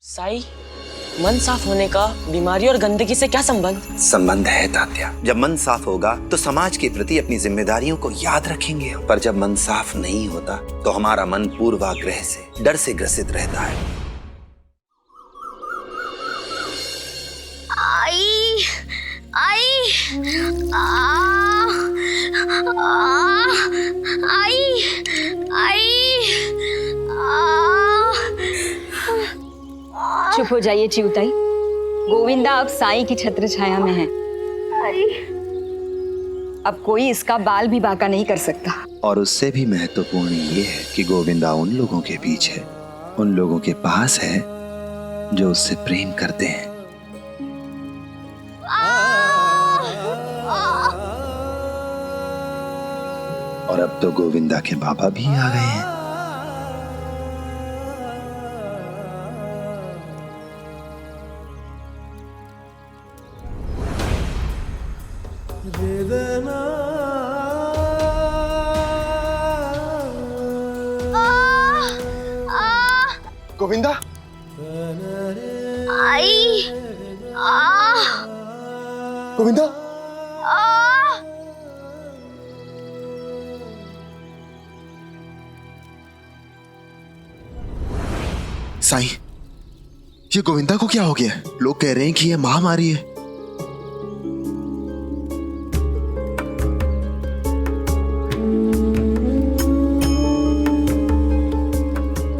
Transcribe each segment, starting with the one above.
साई, मन साफ होने का बीमारी और गंदगी से क्या संबंध? संबंध है तात्या। जब मन साफ होगा तो समाज के प्रति अपनी जिम्मेदारियों को याद रखेंगे, पर जब मन साफ नहीं होता तो हमारा मन पूर्वाग्रह से, डर से ग्रसित रहता है। आई आई आई आई चुप हो जाइए चिउताई। गोविंदा अब साईं की छत्र छाया में है। अब कोई इसका बाल भी बांका नहीं कर सकता। और उससे भी महत्वपूर्ण ये है कि गोविंदा उन लोगों के बीच है, उन लोगों के पास है जो उससे प्रेम करते हैं। और अब तो गोविंदा के बाबा भी आ गए हैं। गोविंदा, आई गोविंदा, साईं, ये गोविंदा को क्या हो गया? लोग कह रहे हैं कि ये महामारी है।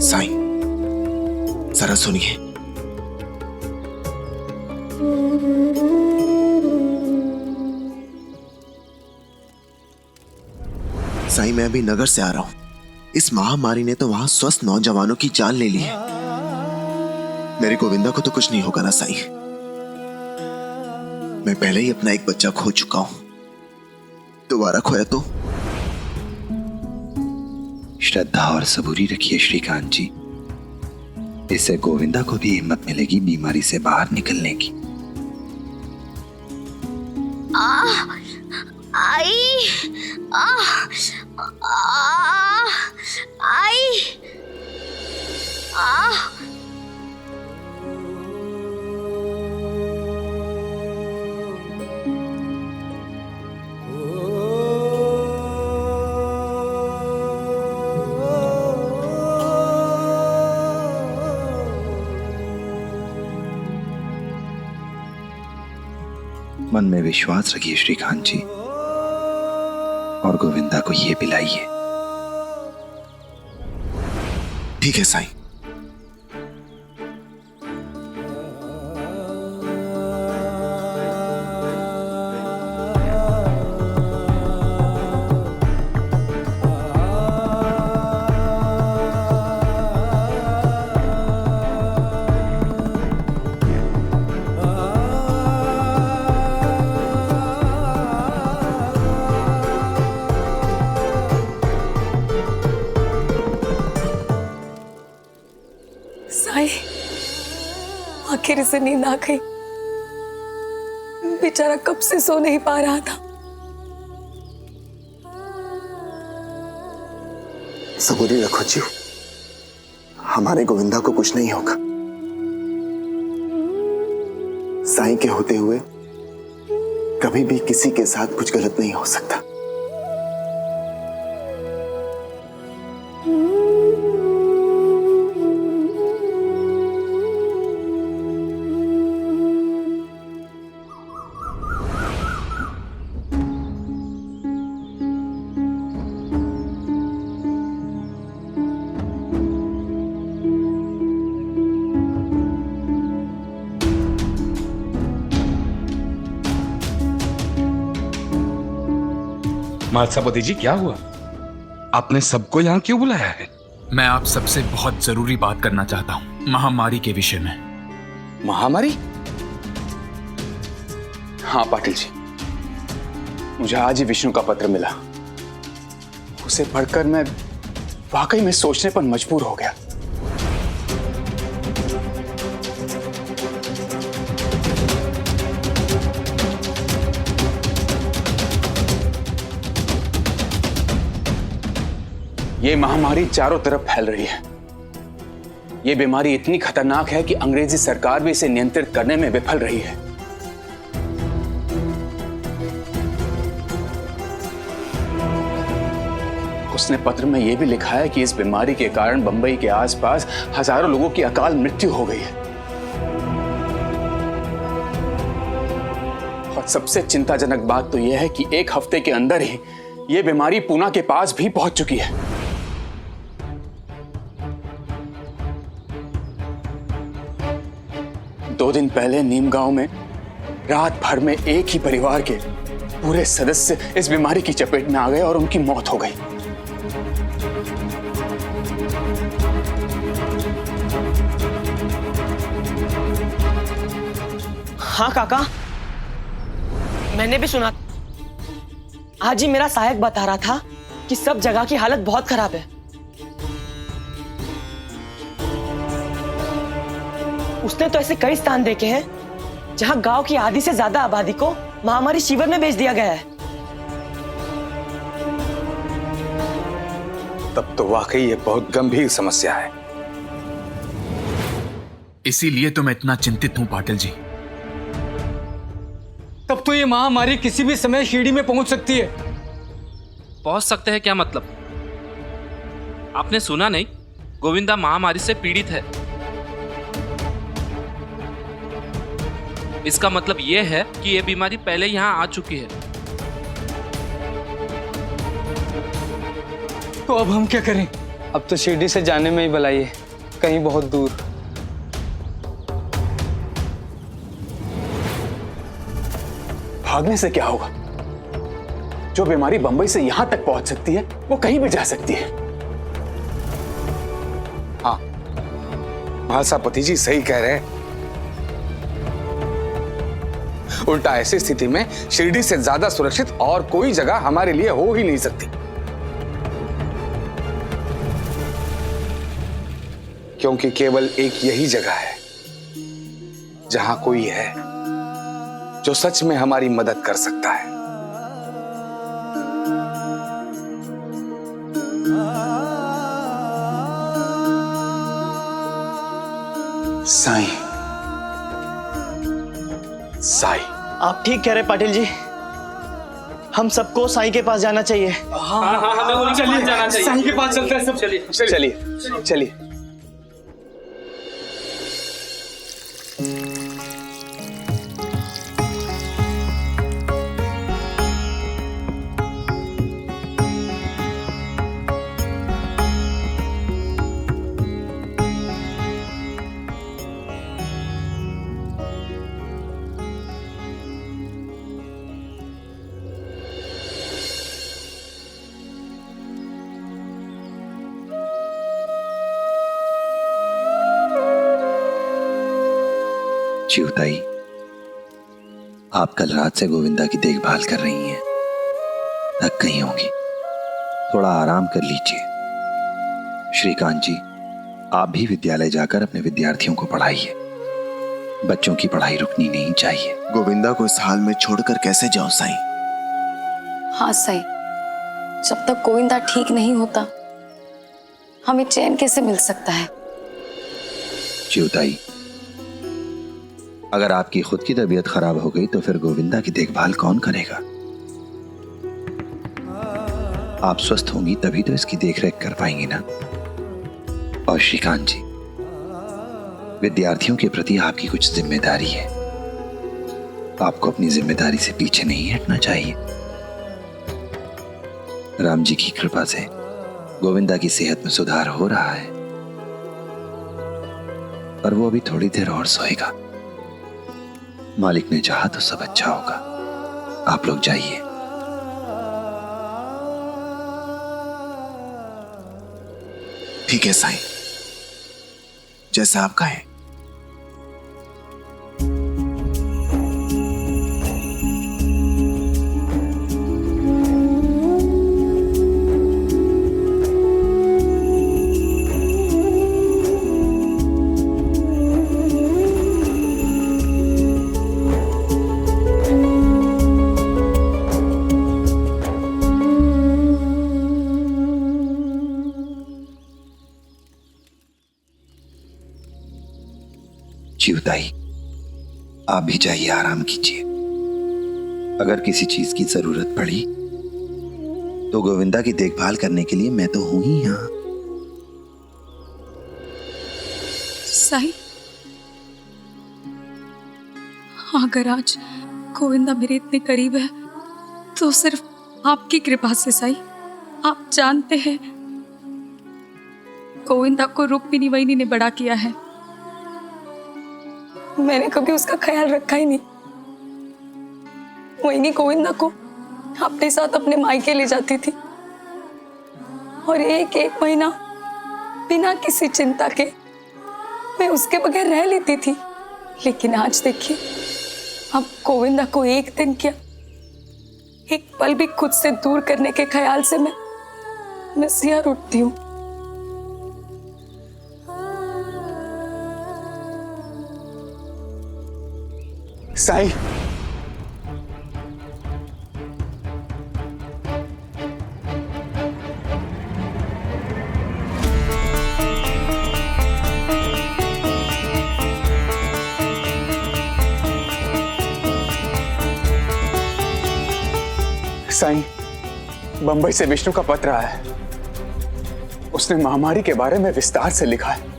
साईं, जरा सुनिए। साईं, मैं अभी नगर से आ रहा हूं। इस महामारी ने तो वहां स्वस्थ नौजवानों की जान ले ली है। मेरे गोविंदा को तो कुछ नहीं होगा ना साईं? मैं पहले ही अपना एक बच्चा खो चुका हूं, दोबारा खोया तो? श्रद्धा और सबूरी रखिए श्रीकांत जी, इससे गोविंदा को भी हिम्मत मिलेगी बीमारी से बाहर निकलने की। मन में विश्वास रखिए श्रीकांत जी, और गोविंदा को ये पिलाइए। ठीक है साईं। साईं, आखिर इसे नींद आ गई। बेचारा कब से सो नहीं पा रहा था। सबूरी रखो जीव, हमारे गोविंदा को कुछ नहीं होगा। साईं के होते हुए कभी भी किसी के साथ कुछ गलत नहीं हो सकता। मालसापति जी, क्या हुआ? आपने सबको यहाँ क्यों बुलाया है? मैं आप सबसे बहुत जरूरी बात करना चाहता हूँ, महामारी के विषय में। महामारी? हाँ पाटिल जी, मुझे आज ही विष्णु का पत्र मिला। उसे पढ़कर मैं वाकई में सोचने पर मजबूर हो गया। ये महामारी चारों तरफ फैल रही है। ये बीमारी इतनी खतरनाक है कि अंग्रेजी सरकार भी इसे नियंत्रित करने में विफल रही है। उसने पत्र में यह भी लिखा है कि इस बीमारी के कारण बंबई के आसपास हजारों लोगों की अकाल मृत्यु हो गई है। और सबसे चिंताजनक बात तो यह है कि एक हफ्ते के अंदर ही यह बीमारी पूना के पास भी पहुंच चुकी है। दो दिन पहले नीम गांव में रात भर में एक ही परिवार के पूरे सदस्य इस बीमारी की चपेट में आ गए और उनकी मौत हो गई। हाँ काका, मैंने भी सुना। आज ही मेरा सहायक बता रहा था कि सब जगह की हालत बहुत खराब है। उसने तो ऐसे कई स्थान देखे हैं जहां गांव की आधी से ज्यादा आबादी को महामारी शिविर में भेज दिया गया है। तब तो वाकई ये बहुत गंभीर समस्या है। इसीलिए तो मैं इतना चिंतित हूं पाटिल जी। तब तो ये महामारी किसी भी समय शिरडी में पहुंच सकती है। पहुंच सकते हैं क्या मतलब? आपने सुना नहीं, गोविंदा महामारी से पीड़ित है। इसका मतलब यह है कि यह बीमारी पहले यहां आ चुकी है। तो अब हम क्या करें? अब तो शिरडी से जाने में ही भलाई है, कहीं बहुत दूर। भागने से क्या होगा? जो बीमारी बंबई से यहां तक पहुंच सकती है वो कहीं भी जा सकती है। हाँ, महासापति जी सही कह रहे हैं। उल्टा ऐसी स्थिति में शिरडी से ज्यादा सुरक्षित और कोई जगह हमारे लिए हो ही नहीं सकती, क्योंकि केवल एक यही जगह है जहां कोई है जो सच में हमारी मदद कर सकता है। साईं। साईं, आप ठीक कह रहे पाटिल जी। हम सबको साईं के पास जाना चाहिए। हाँ, हमें उन्हीं के पास जाना चाहिए। साईं के पास चलते हैं सब। चलिए चलिए चलिए। चिवताई, आप कल रात से गोविंदा की देखभाल कर रही हैं, थक गई होंगी, थोड़ा आराम कर लीजिए। श्रीकांत जी, आप भी विद्यालय जाकर अपने विद्यार्थियों को पढ़ाइए। बच्चों की पढ़ाई रुकनी नहीं चाहिए। गोविंदा को इस हाल में छोड़कर कैसे जाओ साईं? हाँ साईं, जब तक गोविंदा ठीक नहीं होता हमें चैन कैसे मिल सकता है? चिवताई, अगर आपकी खुद की तबीयत खराब हो गई तो फिर गोविंदा की देखभाल कौन करेगा? आप स्वस्थ होंगी तभी तो इसकी देखरेख कर पाएंगी ना। और श्रीकांत जी, विद्यार्थियों के प्रति आपकी कुछ जिम्मेदारी है। आपको अपनी जिम्मेदारी से पीछे नहीं हटना चाहिए। राम जी की कृपा से गोविंदा की सेहत में सुधार हो रहा है, पर वो अभी थोड़ी देर और सोएगा। मालिक ने चाहा तो सब अच्छा होगा। आप लोग जाइए। ठीक है साईं, जैसा आप कहें। जीवताई, आप भी जाइए, आराम कीजिए। अगर किसी चीज की जरूरत पड़ी तो गोविंदा की देखभाल करने के लिए मैं तो हूं ही यहां। साई, अगर आज गोविंदा मेरे इतने करीब है तो सिर्फ आपकी कृपा से। साई, आप जानते हैं गोविंदा को रुक्मिणी वहिनी ने बड़ा किया है। मैंने कभी उसका ख्याल रखा ही नहीं। वहिनी गोविंदा को अपने साथ अपने मायके ले जाती थी और एक एक महीना बिना किसी चिंता के मैं उसके बगैर रह लेती थी। लेकिन आज देखिए, अब गोविंदा को एक दिन क्या, एक पल भी खुद से दूर करने के ख्याल से मैं सियार उठती हूँ। साई, साईं, बंबई से विष्णु का पत्र आया है। उसने महामारी के बारे में विस्तार से लिखा है।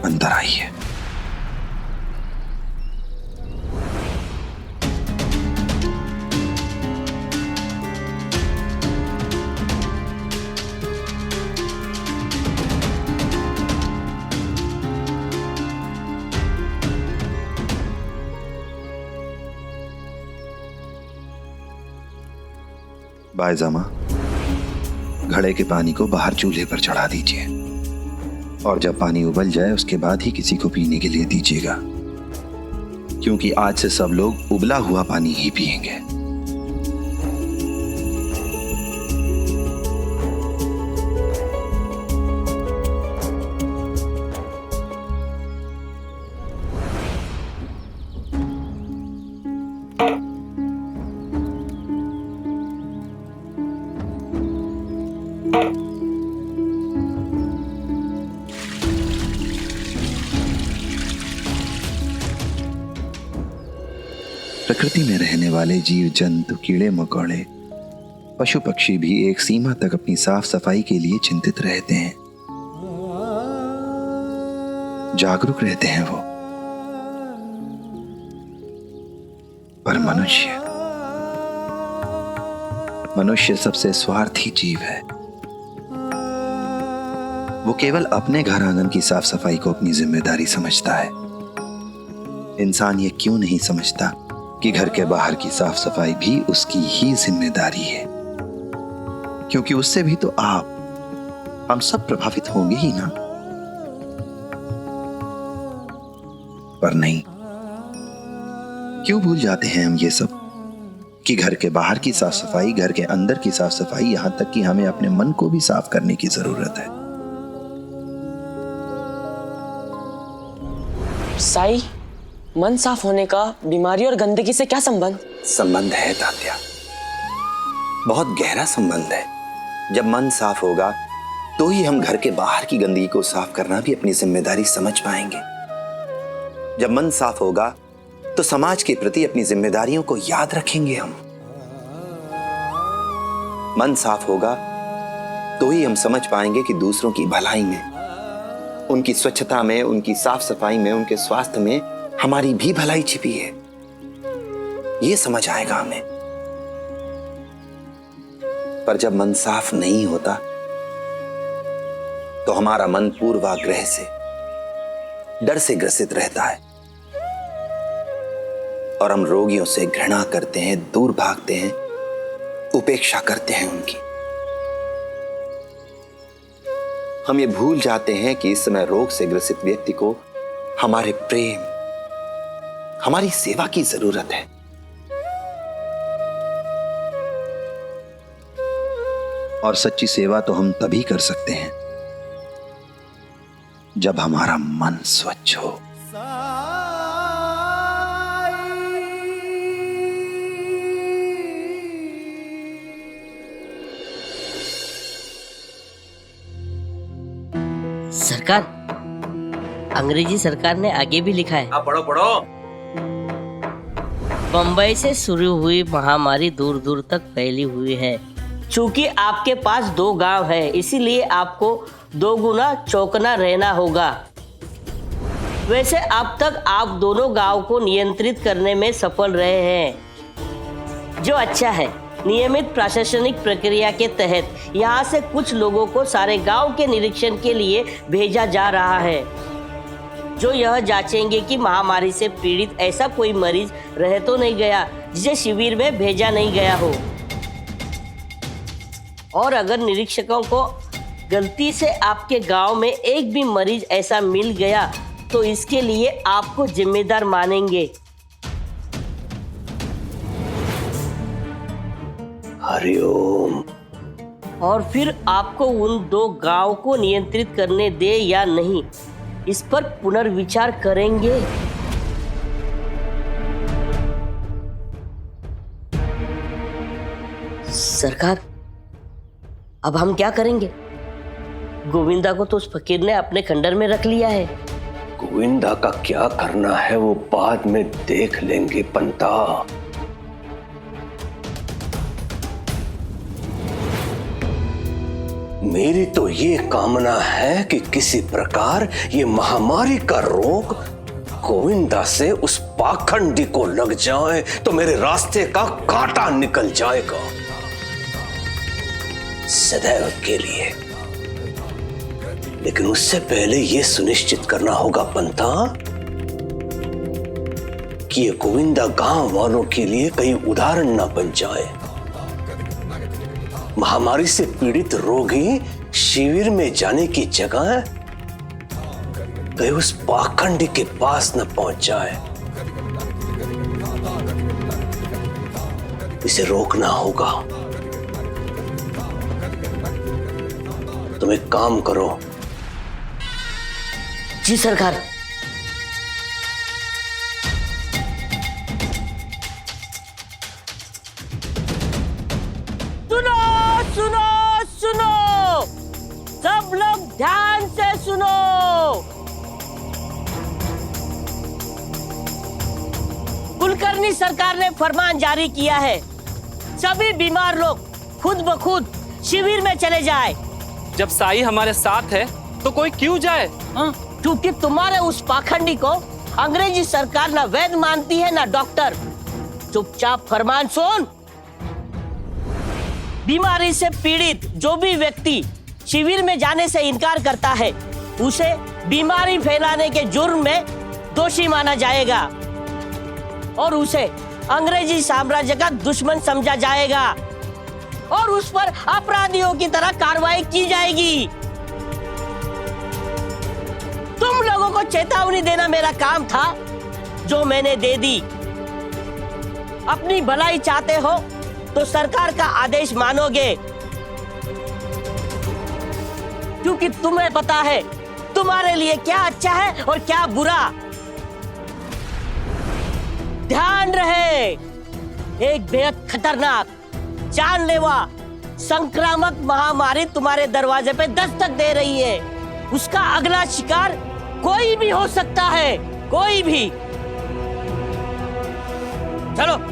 अंदर आइए। बायजामा, घड़े के पानी को बाहर चूल्हे पर चढ़ा दीजिए और जब पानी उबल जाए उसके बाद ही किसी को पीने के लिए दीजिएगा, क्योंकि आज से सब लोग उबला हुआ पानी ही पिएंगे। प्रकृति में रहने वाले जीव जंतु, कीड़े मकोड़े, पशु पक्षी भी एक सीमा तक अपनी साफ सफाई के लिए चिंतित रहते हैं, जागरूक रहते हैं वो। पर मनुष्य सबसे स्वार्थी जीव है। वो केवल अपने घर आंगन की साफ सफाई को अपनी जिम्मेदारी समझता है। इंसान ये क्यों नहीं समझता कि घर के बाहर की साफ सफाई भी उसकी ही जिम्मेदारी है, क्योंकि उससे भी तो हम सब प्रभावित होंगे ही ना। पर नहीं, क्यों भूल जाते हैं हम ये सब कि घर के बाहर की साफ सफाई, घर के अंदर की साफ सफाई, यहां तक कि हमें अपने मन को भी साफ करने की जरूरत है। साई, मन साफ होने का बीमारी और गंदगी से क्या संबंध? संबंध है तात्या, बहुत गहरा संबंध है। जब मन साफ होगा तो ही हम घर के बाहर की गंदगी को साफ करना भी अपनी जिम्मेदारी समझ पाएंगे। जब मन साफ होगा तो समाज के प्रति अपनी जिम्मेदारियों को याद रखेंगे हम। मन साफ होगा तो ही हम समझ पाएंगे कि दूसरों की भलाई में, उनकी स्वच्छता में, उनकी साफ सफाई में, उनके स्वास्थ्य में हमारी भी भलाई छिपी है। ये समझ आएगा हमें। पर जब मन साफ नहीं होता तो हमारा मन पूर्वाग्रह से, डर से ग्रसित रहता है और हम रोगियों से घृणा करते हैं, दूर भागते हैं, उपेक्षा करते हैं उनकी। हम ये भूल जाते हैं कि इस समय रोग से ग्रसित व्यक्ति को हमारे प्रेम, हमारी सेवा की जरूरत है। और सच्ची सेवा तो हम तभी कर सकते हैं जब हमारा मन स्वच्छ हो। सरकार, अंग्रेजी सरकार ने आगे भी लिखा है। पढ़ो पढ़ो। बम्बई से शुरू हुई महामारी दूर दूर तक फैली हुई है। चूंकि आपके पास 2 गांव है, इसीलिए आपको 2 गुना चौकना रहना होगा। वैसे अब तक आप दोनों गांव को नियंत्रित करने में सफल रहे हैं, जो अच्छा है। नियमित प्रशासनिक प्रक्रिया के तहत यहाँ से कुछ लोगों को सारे गांव के निरीक्षण के लिए भेजा जा रहा है, जो यह जांचेंगे कि महामारी से पीड़ित ऐसा कोई मरीज रह तो नहीं गया जिसे शिविर में भेजा नहीं गया हो। और अगर निरीक्षकों को गलती से आपके गांव में एक भी मरीज ऐसा मिल गया तो इसके लिए आपको जिम्मेदार मानेंगे। हरिओम। और फिर आपको उन 2 गांव को नियंत्रित करने दे या नहीं, इस पर पुनर्विचार करेंगे। सरकार, अब हम क्या करेंगे? गोविंदा को तो उस फकीर ने अपने खंडर में रख लिया है। गोविंदा का क्या करना है वो बाद में देख लेंगे पंता। मेरी तो ये कामना है कि किसी प्रकार ये महामारी का रोग गोविंदा से उस पाखंडी को लग जाए तो मेरे रास्ते का कांटा निकल जाएगा सदैव के लिए। लेकिन उससे पहले ये सुनिश्चित करना होगा पंता कि ये गोविंदा गांव वालों के लिए कहीं उदाहरण ना बन जाए। महामारी से पीड़ित रोगी शिविर में जाने की जगह कहीं उस पाखंडी के पास न पहुंच जाए। इसे रोकना होगा। तुम एक काम करो। जी सरकार। सुनो सुनो सुनो, सब लोग ध्यान से सुनो। कुलकर्णी सरकार ने फरमान जारी किया है, सभी बीमार लोग खुद ब खुद शिविर में चले जाए। जब साई हमारे साथ है तो कोई क्यों जाए? क्योंकि तुम्हारे उस पाखंडी को अंग्रेजी सरकार ना वैद्य मानती है ना डॉक्टर। चुपचाप फरमान सुन। बीमारी से पीड़ित जो भी व्यक्ति शिविर में जाने से इनकार करता है उसे बीमारी फैलाने के जुर्म में दोषी माना जाएगा और उसे अंग्रेजी साम्राज्य का दुश्मन समझा जाएगा और उस पर अपराधियों की तरह कार्रवाई की जाएगी। तुम लोगों को चेतावनी देना मेरा काम था, जो मैंने दे दी। अपनी भलाई चाहते हो तो सरकार का आदेश मानोगे, क्योंकि तुम्हें पता है तुम्हारे लिए क्या अच्छा है और क्या बुरा। ध्यान रहे, एक बेहद खतरनाक जानलेवा संक्रामक महामारी तुम्हारे दरवाजे पे दस्तक दे रही है। उसका अगला शिकार कोई भी हो सकता है, कोई भी। चलो।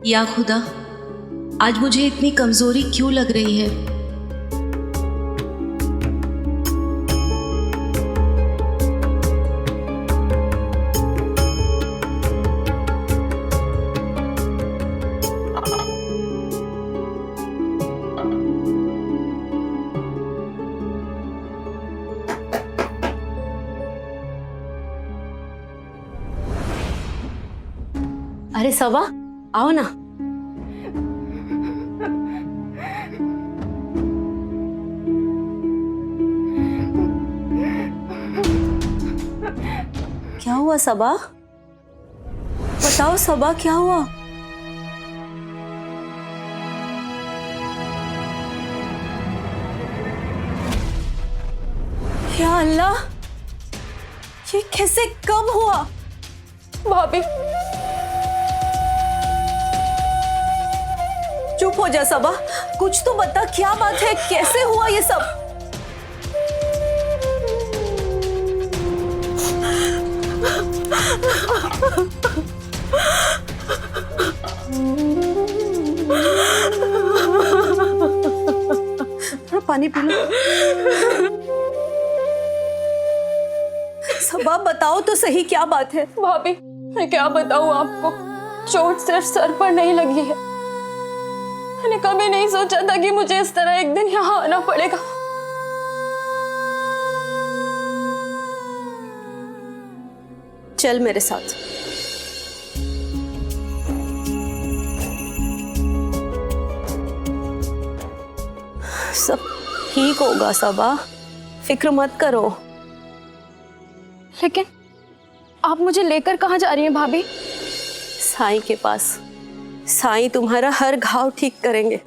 या खुदा, आज मुझे इतनी कमजोरी क्यों लग रही है? अरे सवा, आओ ना। क्या हुआ सबा? बताओ सबा, क्या हुआ? या अल्लाह, ये कैसे, कब हुआ? भाभी चुप हो जा सबा, कुछ तो बता, क्या बात है, कैसे हुआ ये सब? थोड़ा पानी पी लो। सबा बताओ तो सही, क्या बात है? भाभी मैं क्या बताऊं आपको, चोट सिर्फ सर पर नहीं लगी है। मैंने कभी नहीं सोचा था कि मुझे इस तरह एक दिन यहाँ आना पड़ेगा। चल मेरे साथ। सब ठीक होगा सबा, फिक्र मत करो। लेकिन आप मुझे लेकर कहाँ जा रही हैं भाभी? साईं के पास। साईं तुम्हारा हर घाव ठीक करेंगे।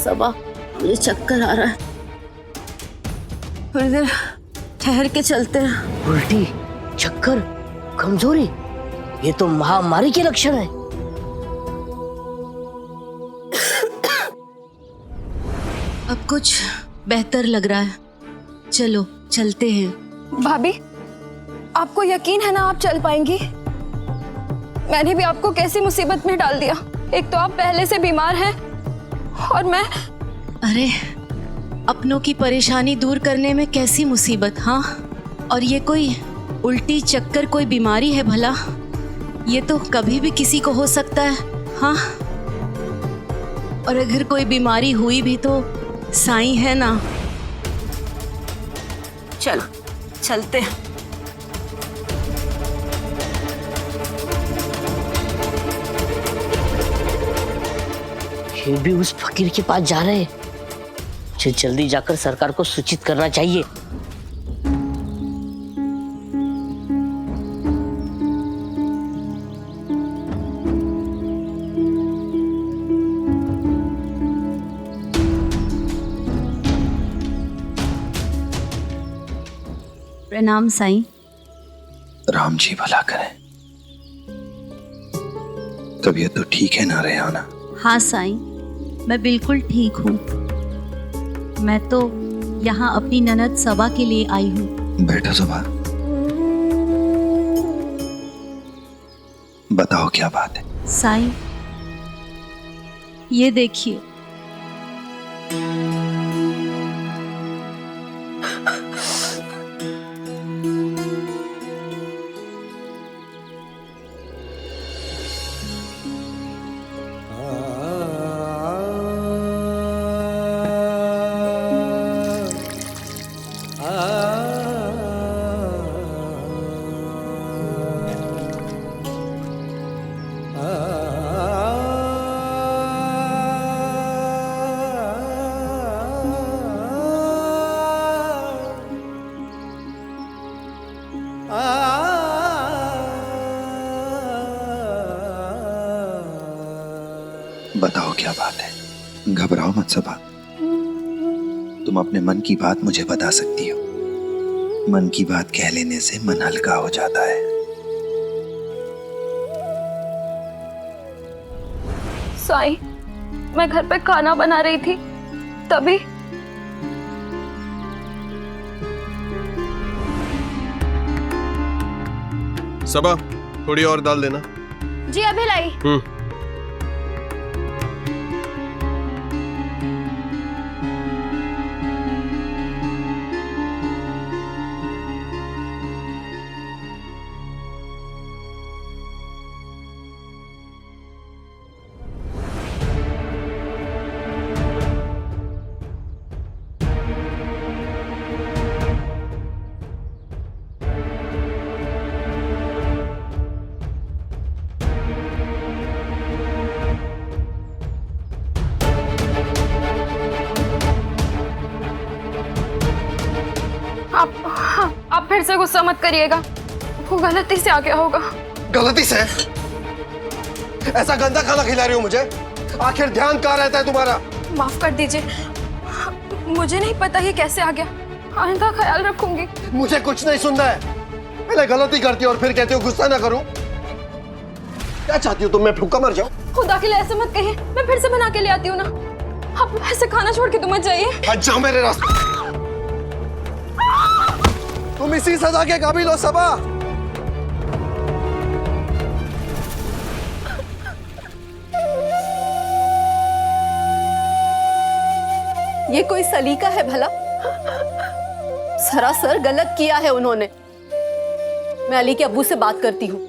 सबा, मुझे चक्कर आ रहा है, थोड़ी देर ठहर के चलते हैं। उल्टी, चक्कर, कमजोरी, ये तो महामारी के लक्षण है। अब कुछ बेहतर लग रहा है, चलो चलते हैं। भाभी आपको यकीन है ना आप चल पाएंगी? मैंने भी आपको कैसी मुसीबत में डाल दिया। एक तो आप पहले से बीमार हैं और मैं। अरे अपनों की परेशानी दूर करने में कैसी मुसीबत, हाँ? और ये कोई उल्टी चक्कर कोई बीमारी है भला? ये तो कभी भी किसी को हो सकता है, हाँ? और अगर कोई बीमारी हुई भी तो साईं है ना। चलो चलते हैं। ये भी उस फकीर के पास जा रहे हैं। मुझे जल्दी जाकर सरकार को सूचित करना चाहिए। प्रणाम साईं। राम जी भला करें। तबीयत तो ठीक है ना रेहाना? हाँ साईं, मैं बिल्कुल ठीक हूँ। मैं तो यहाँ अपनी ननद सबा के लिए आई हूँ। बैठो सबा, बताओ क्या बात है? साईं ये देखिए। बताओ क्या बात है? घबराओ मत सबा, तुम अपने मन की बात मुझे बता सकती हो। मन की बात कह लेने से मन हल्का हो जाता है। साईं, मैं घर पे खाना बना रही थी, तभी सबा थोड़ी और दाल देना। जी अभी लाई। ऐसे गुस्सा मत करिएगा, वो गलती से आ गया होगा। गलती से? ऐसा गंदा खाना खिला रही हो मुझे? आखिर ध्यान कहाँ रहता है तुम्हारा? माफ कर दीजिए, मुझे नहीं पता ये कैसे आ गया, आइंदा ख्याल रखूंगी। मुझे कुछ नहीं सुनना है। पहले गलती करती हो और फिर कहती हो गुस्सा ना करूं। क्या चाहती हो तुम? मैं भूखा मर जाऊं? खुदा के लिए ऐसे मत कहिए, मैं फिर से बना के ले आती हूँ ना। आप ऐसे खाना छोड़ के तो मत जाइए। हट जाओ मेरे रास्ते। तुम इसी सजा के काबिल हो सबा। ये कोई सलीका है भला? सरासर गलत किया है उन्होंने। मैं अली के अब्बू से बात करती हूँ।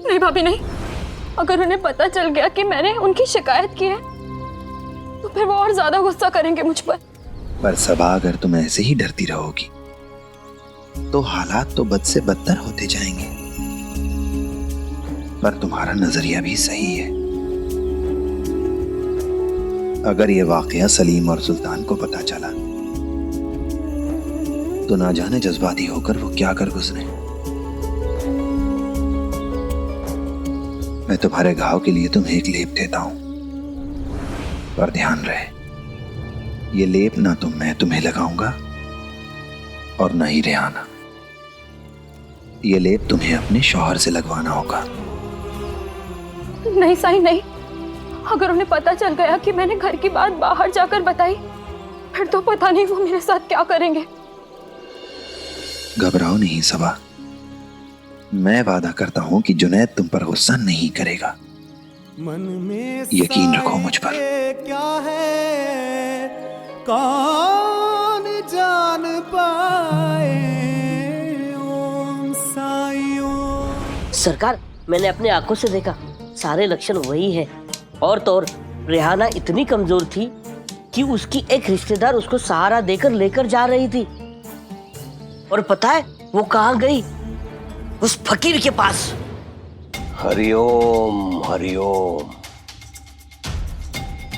नहीं भाभी नहीं, अगर उन्हें पता चल गया कि मैंने उनकी शिकायत की है तो फिर वो और ज्यादा गुस्सा करेंगे मुझ पर सबा, अगर तुम ऐसे ही डरती रहोगी तो हालात तो बद से बदतर होते जाएंगे। पर तुम्हारा नजरिया भी सही है। अगर ये वाकया सलीम और सुल्तान को पता चला तो ना जाने जज्बाती होकर वो क्या कर गुजरे। मैं तुम्हारे घाव के लिए तुम्हें एक लेप देता हूं, पर ध्यान रहे ये लेप ना तो मैं तुम्हें लगाऊंगा और ना ही रेहाना। ये लेप तुम्हें अपने शौहर से लगवाना होगा। नहीं साईं नहीं, अगर उन्हें पता चल गया कि मैंने घर की बात बाहर जाकर बताई फिर तो पता नहीं वो मेरे साथ क्या करेंगे। घबराओ नहीं सबा, मैं वादा करता हूं कि जुनैद तुम पर गुस्सा नहीं करेगा। यकीन रखो मुझ पर। क्या है कौन जान पाए ओम साईं। सरकार, मैंने अपनी आंखों से देखा, सारे लक्षण वही है। और तो और रेहाना इतनी कमजोर थी कि उसकी एक रिश्तेदार उसको सहारा देकर लेकर जा रही थी। और पता है वो कहाँ गई? उस फकीर के पास। हरिओम हरिओम।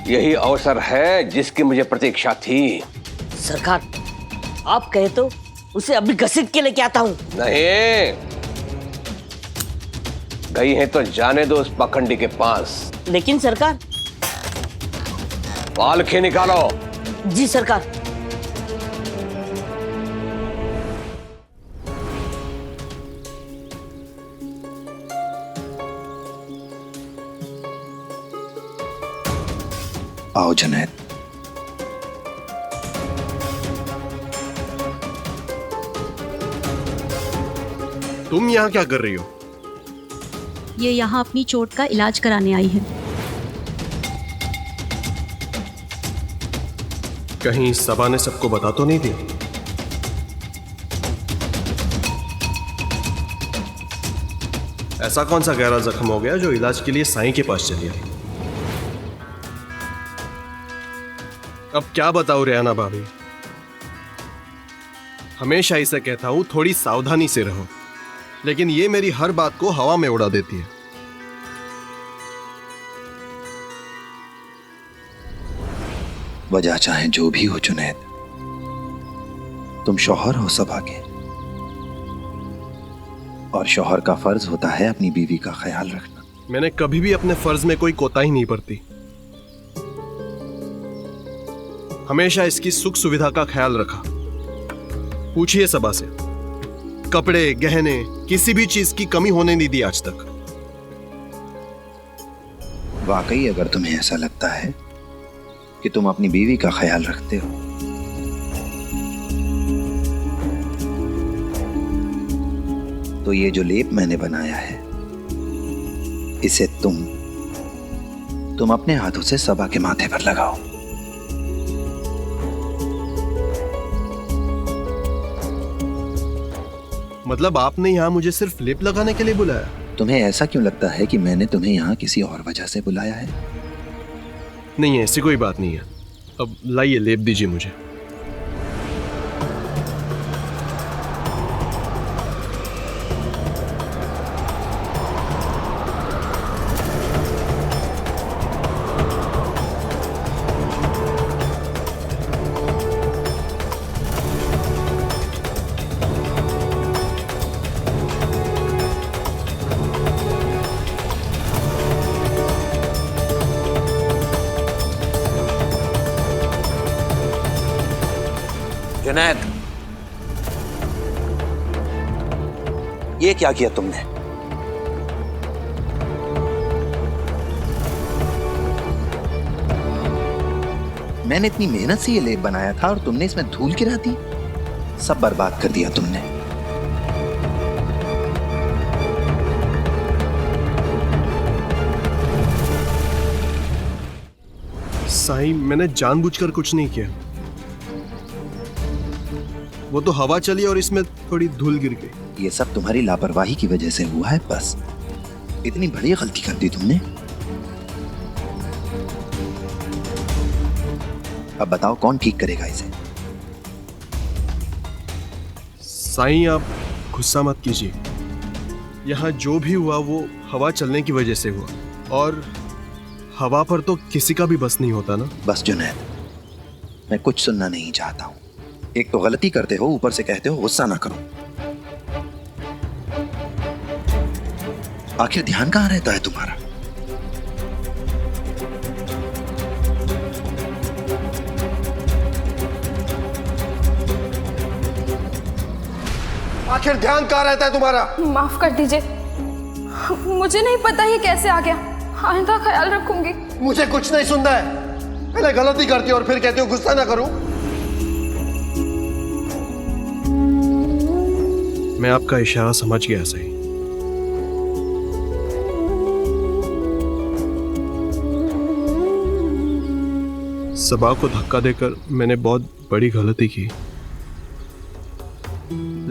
यही अवसर है जिसकी मुझे प्रतीक्षा थी। सरकार, आप कहे तो उसे अभी घसीट के लेके आता हूँ। नहीं, गई है तो जाने दो उस पखंडी के पास। लेकिन सरकार। पालखी निकालो। जी सरकार। आओ जुनैद। तुम यहाँ क्या कर रही हो? ये यहाँ अपनी चोट का इलाज कराने आई है। कहीं सबा ने सबको बता तो नहीं दी? ऐसा कौन सा गहरा जख्म हो गया जो इलाज के लिए साईं के पास चली आई? अब क्या बताऊं रेहाना भाभी, हमेशा इसे कहता हूं थोड़ी सावधानी से रहो, लेकिन ये मेरी हर बात को हवा में उड़ा देती है। वजह चाहे जो भी हो जुनैद, तुम शौहर हो सबा के, और शौहर का फर्ज होता है अपनी बीवी का ख्याल रखना। मैंने कभी भी अपने फर्ज में कोई कोताही नहीं बरती। हमेशा इसकी सुख सुविधा का ख्याल रखा। पूछिए सबा से, कपड़े गहने किसी भी चीज की कमी होने नहीं दी आज तक। वाकई अगर तुम्हें ऐसा लगता है कि तुम अपनी बीवी का ख्याल रखते हो तो ये जो लेप मैंने बनाया है इसे तुम अपने हाथों से सबा के माथे पर लगाओ। मतलब आपने यहाँ मुझे सिर्फ लेप लगाने के लिए बुलाया? तुम्हें ऐसा क्यों लगता है कि मैंने तुम्हें यहाँ किसी और वजह से बुलाया है? नहीं, ऐसी कोई बात नहीं है। अब लाइए लेप दीजिए मुझे। जुनैद, ये क्या किया तुमने? मैंने इतनी मेहनत से ये लेप बनाया था और तुमने इसमें धूल गिरा दी। सब बर्बाद कर दिया तुमने। साईं, मैंने जानबूझकर कुछ नहीं किया। वो तो हवा चली और इसमें थोड़ी धूल गिर गई। ये सब तुम्हारी लापरवाही की वजह से हुआ है, बस। इतनी बड़ी गलती कर दी तुमने। अब बताओ कौन ठीक करेगा इसे? साईं, आप गुस्सा मत कीजिए। यहाँ जो भी हुआ वो हवा चलने की वजह से हुआ, और हवा पर तो किसी का भी बस नहीं होता ना। बस जुनैद, मैं कुछ सुनना नहीं चाहता हूँ। एक तो गलती करते हो, ऊपर से कहते हो गुस्सा ना करो। आखिर ध्यान कहाँ रहता है तुम्हारा? आखिर ध्यान कहाँ रहता है तुम्हारा? माफ कर दीजिए, मुझे नहीं पता ये कैसे आ गया। आइंदा ख्याल रखूंगी। मुझे कुछ नहीं सुनना है। पहले गलती करती हो और फिर कहती हो गुस्सा ना करूं। मैं आपका इशारा समझ गया साईं। सबा को धक्का देकर मैंने बहुत बड़ी गलती की।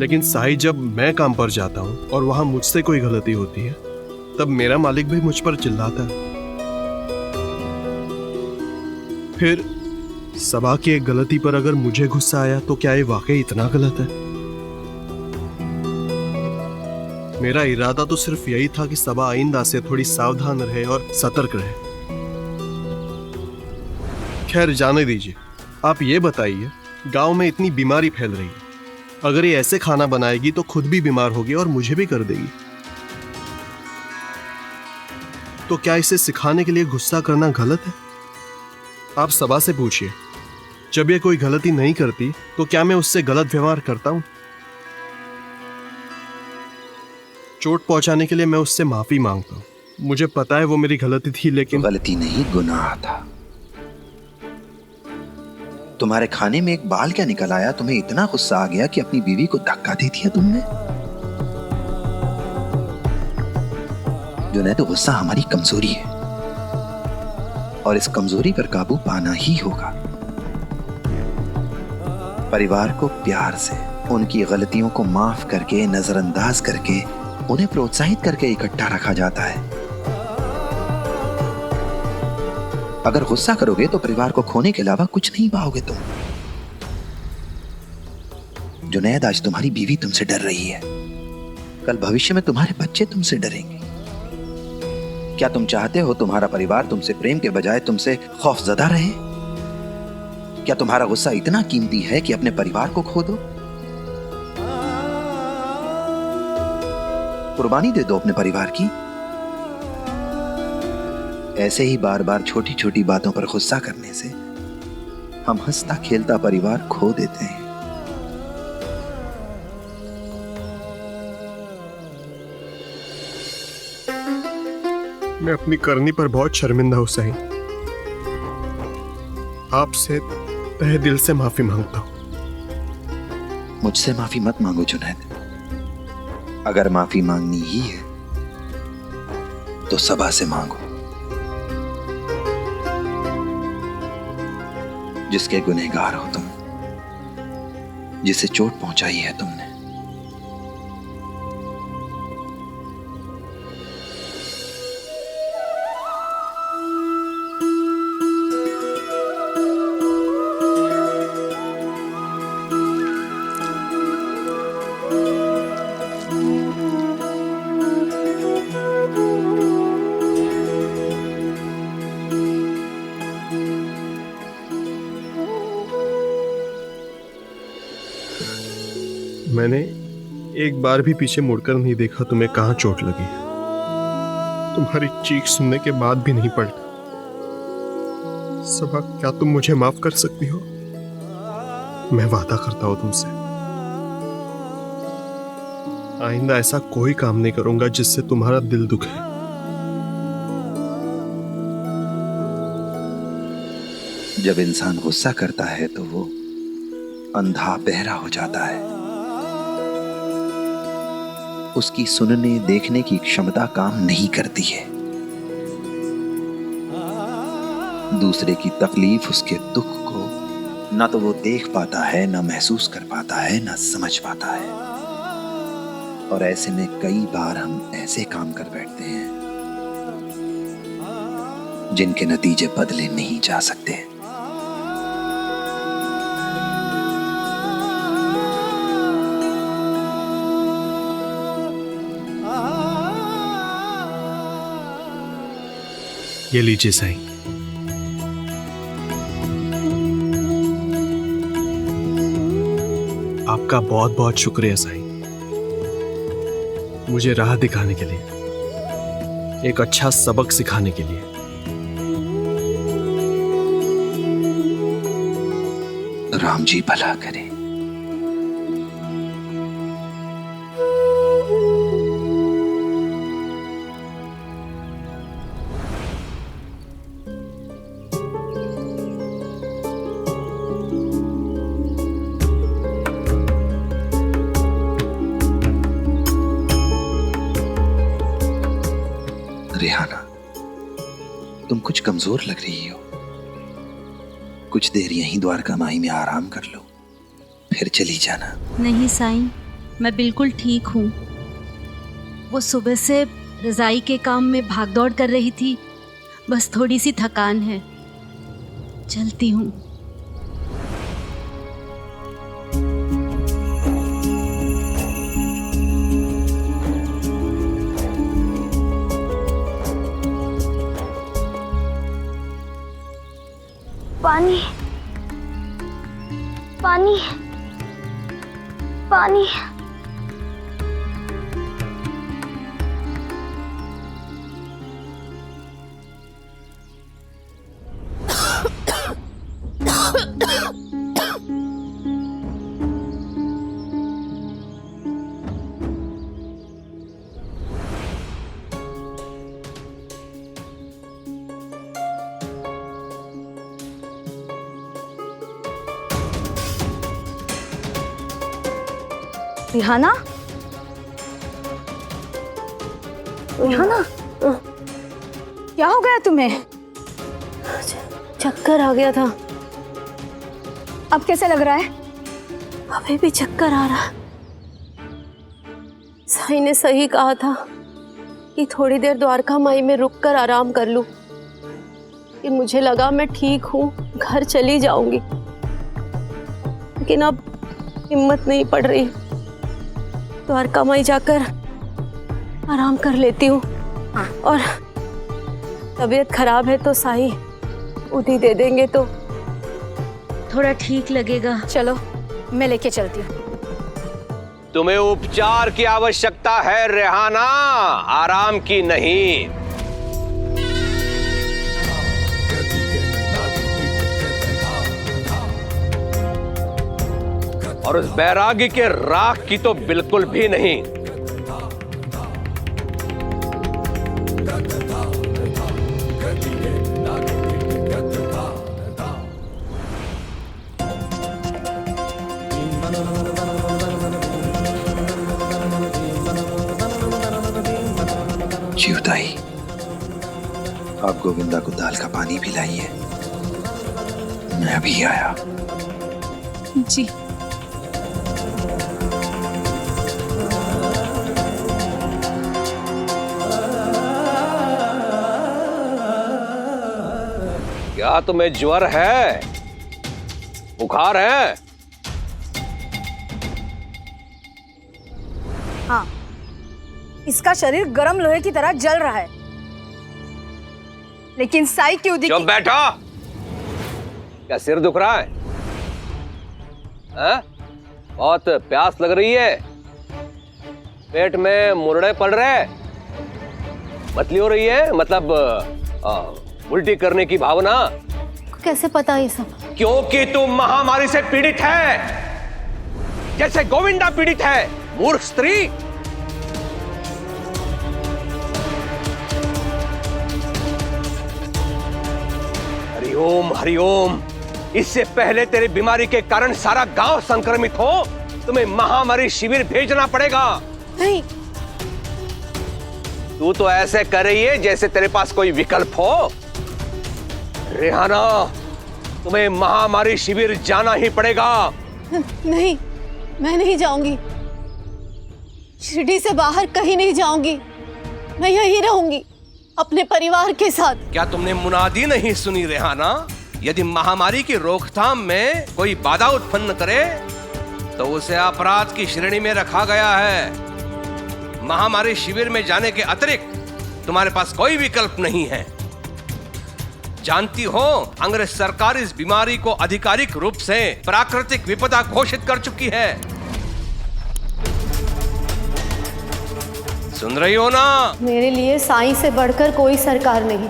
लेकिन साईं, जब मैं काम पर जाता हूं और वहां मुझसे कोई गलती होती है, तब मेरा मालिक भी मुझ पर चिल्लाता है। फिर सबा की एक गलती पर अगर मुझे गुस्सा आया तो क्या ये वाकई इतना गलत है? मेरा इरादा तो सिर्फ यही था कि सबा आइंदा से थोड़ी सावधान रहे और सतर्क रहे। खैर, जाने दीजिए। आप ये बताइए, गांव में इतनी बीमारी फैल रही है, अगर ये ऐसे खाना बनाएगी तो खुद भी बीमार होगी और मुझे भी कर देगी। तो क्या इसे सिखाने के लिए गुस्सा करना गलत है? आप सबा से पूछिए, जब ये कोई गलती नहीं करती तो क्या मैं उससे गलत व्यवहार करता हूं? चोट पहुंचाने के लिए मैं उससे माफी मांगता हूं। मुझे पता है वो मेरी गलती थी, लेकिन गलती नहीं, गुनाह था। तुम्हारे खाने में एक बाल क्या निकल आया, तुम्हें इतना गुस्सा आ गया कि अपनी बीवी को धक्का दे दिया तुमने। जुनैद, गुस्सा हमारी कमजोरी है और इस कमजोरी पर काबू पाना ही होगा। परिवार को प्यार से, उनकी गलतियों को माफ करके, नजरअंदाज करके, उन्हें प्रोत्साहित करके इकट्ठा रखा जाता है। अगर गुस्सा करोगे तो परिवार को खोने के अलावा कुछ नहीं पाओगे तुम। जुनैद, आज तुम्हारी बीवी तुमसे डर रही है, कल भविष्य में तुम्हारे बच्चे तुमसे डरेंगे। क्या तुम चाहते हो तुम्हारा परिवार तुमसे प्रेम के बजाय तुमसे खौफजदा रहे? क्या तुम्हारा गुस्सा इतना कीमती है कि अपने परिवार को खो दो? कुर्बानी दे दो अपने परिवार की। ऐसे ही बार बार छोटी छोटी बातों पर गुस्सा करने से हम हंसता खेलता परिवार खो देते हैं। मैं अपनी करनी पर बहुत शर्मिंदा हूं साईं। आपसे तहे दिल से माफी मांगता हूं। मुझसे माफी मत मांगो जुनैद। अगर माफी मांगनी ही है तो सबा से मांगो, जिसके गुनहगार हो तुम, जिसे चोट पहुंचाई है तुमने। मैंने एक बार भी पीछे मुड़कर नहीं देखा तुम्हें कहां चोट लगी। तुम्हारी चीख सुनने के बाद भी नहीं पड़ता। सबा, क्या तुम मुझे माफ कर सकती हो? मैं वादा करता हूं तुमसे, आइंदा ऐसा कोई काम नहीं करूंगा जिससे तुम्हारा दिल दुखे। जब इंसान गुस्सा करता है तो वो अंधा बहरा हो जाता है। उसकी सुनने देखने की क्षमता काम नहीं करती है। दूसरे की तकलीफ, उसके दुख को ना तो वो देख पाता है, ना महसूस कर पाता है, ना समझ पाता है। और ऐसे में कई बार हम ऐसे काम कर बैठते हैं जिनके नतीजे बदले नहीं जा सकते। ये लीजिए साईं। आपका बहुत बहुत शुक्रिया साईं, मुझे राह दिखाने के लिए, एक अच्छा सबक सिखाने के लिए। राम जी भला करे। रेहाना, तुम कुछ कमजोर लग रही हो। कुछ देर यहीं द्वारका माई में आराम कर लो, फिर चली जाना। नहीं साईं, मैं बिल्कुल ठीक हूँ। वो सुबह से रजाई के काम में भागदौड़ कर रही थी, बस थोड़ी सी थकान है। चलती हूँ। पानी पानी पानी। रिहाना, रिहाना, क्या हो गया तुम्हें? चक्कर आ गया था। अब कैसे लग रहा है? अभी भी चक्कर आ रहा। साईं ने सही कहा था कि थोड़ी देर द्वारका माई में रुककर आराम कर लूं। कि मुझे लगा मैं ठीक हूँ, घर चली जाऊंगी, लेकिन अब हिम्मत नहीं पड़ रही। द्वारका माई जाकर आराम कर लेती हूँ। और तबीयत खराब है तो साईं उधी दे देंगे तो थोड़ा ठीक लगेगा। चलो मैं लेके चलती हूँ। तुम्हें उपचार की आवश्यकता है रेहाना, आराम की नहीं। और उस बैरागी के राख की तो बिल्कुल भी नहीं। जीवताई, आप गोविंदा को दाल का पानी पिलाइए, मैं अभी आया। जी। क्या तुम्हें ज्वर है, बुखार है? हाँ, इसका शरीर गर्म लोहे की तरह जल रहा है, लेकिन साई की उदी। चुप बैठो। क्या सिर दुख रहा है? बहुत प्यास लग रही है? पेट में मुरड़े पड़ रहे? मतली हो रही है, मतलब उल्टी करने की भावना? कैसे पता ये सब? क्योंकि तुम महामारी से पीड़ित है, जैसे गोविंदा पीड़ित है, मूर्ख स्त्री। हरिओम हरिओम। इससे पहले तेरी बीमारी के कारण सारा गांव संक्रमित हो, तुम्हें महामारी शिविर भेजना पड़ेगा। नहीं। तू तो ऐसे कर रही है जैसे तेरे पास कोई विकल्प हो। रेहाना, तुम्हें महामारी शिविर जाना ही पड़ेगा। नहीं, मैं नहीं जाऊंगी। शिरडी से बाहर कहीं नहीं जाऊंगी। मैं यहीं रहूंगी अपने परिवार के साथ। क्या तुमने मुनादी नहीं सुनी रेहाना? यदि महामारी की रोकथाम में कोई बाधा उत्पन्न करे तो उसे अपराध की श्रेणी में रखा गया है। महामारी शिविर में जाने के अतिरिक्त तुम्हारे पास कोई विकल्प नहीं है। जानती हो, अंग्रेज सरकार इस बीमारी को आधिकारिक रूप से प्राकृतिक विपदा घोषित कर चुकी है। सुन रही हो ना? मेरे लिए साईं से बढ़कर कोई सरकार नहीं।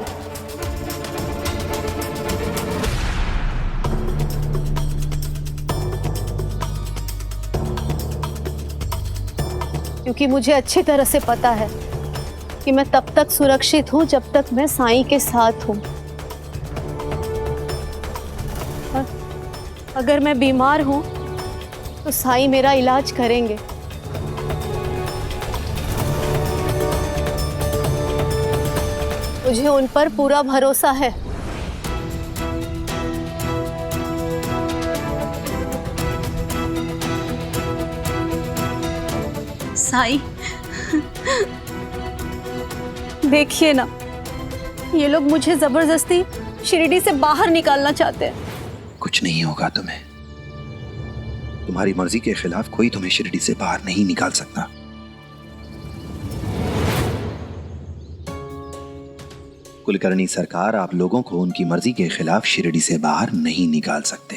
क्योंकि मुझे अच्छी तरह से पता है कि मैं तब तक सुरक्षित हूं जब तक मैं साईं के साथ हूं। अगर मैं बीमार हूं तो साईं मेरा इलाज करेंगे। मुझे उन पर पूरा भरोसा है। साईं, देखिए ना, ये लोग मुझे जबरदस्ती शिरडी से बाहर निकालना चाहते हैं। कुछ नहीं होगा तुम्हें। तुम्हारी मर्जी के खिलाफ कोई तुम्हें शिरडी से बाहर नहीं निकाल सकता। कुलकर्णी सरकार, आप लोगों को उनकी मर्जी के खिलाफ शिरडी से बाहर नहीं निकाल सकते।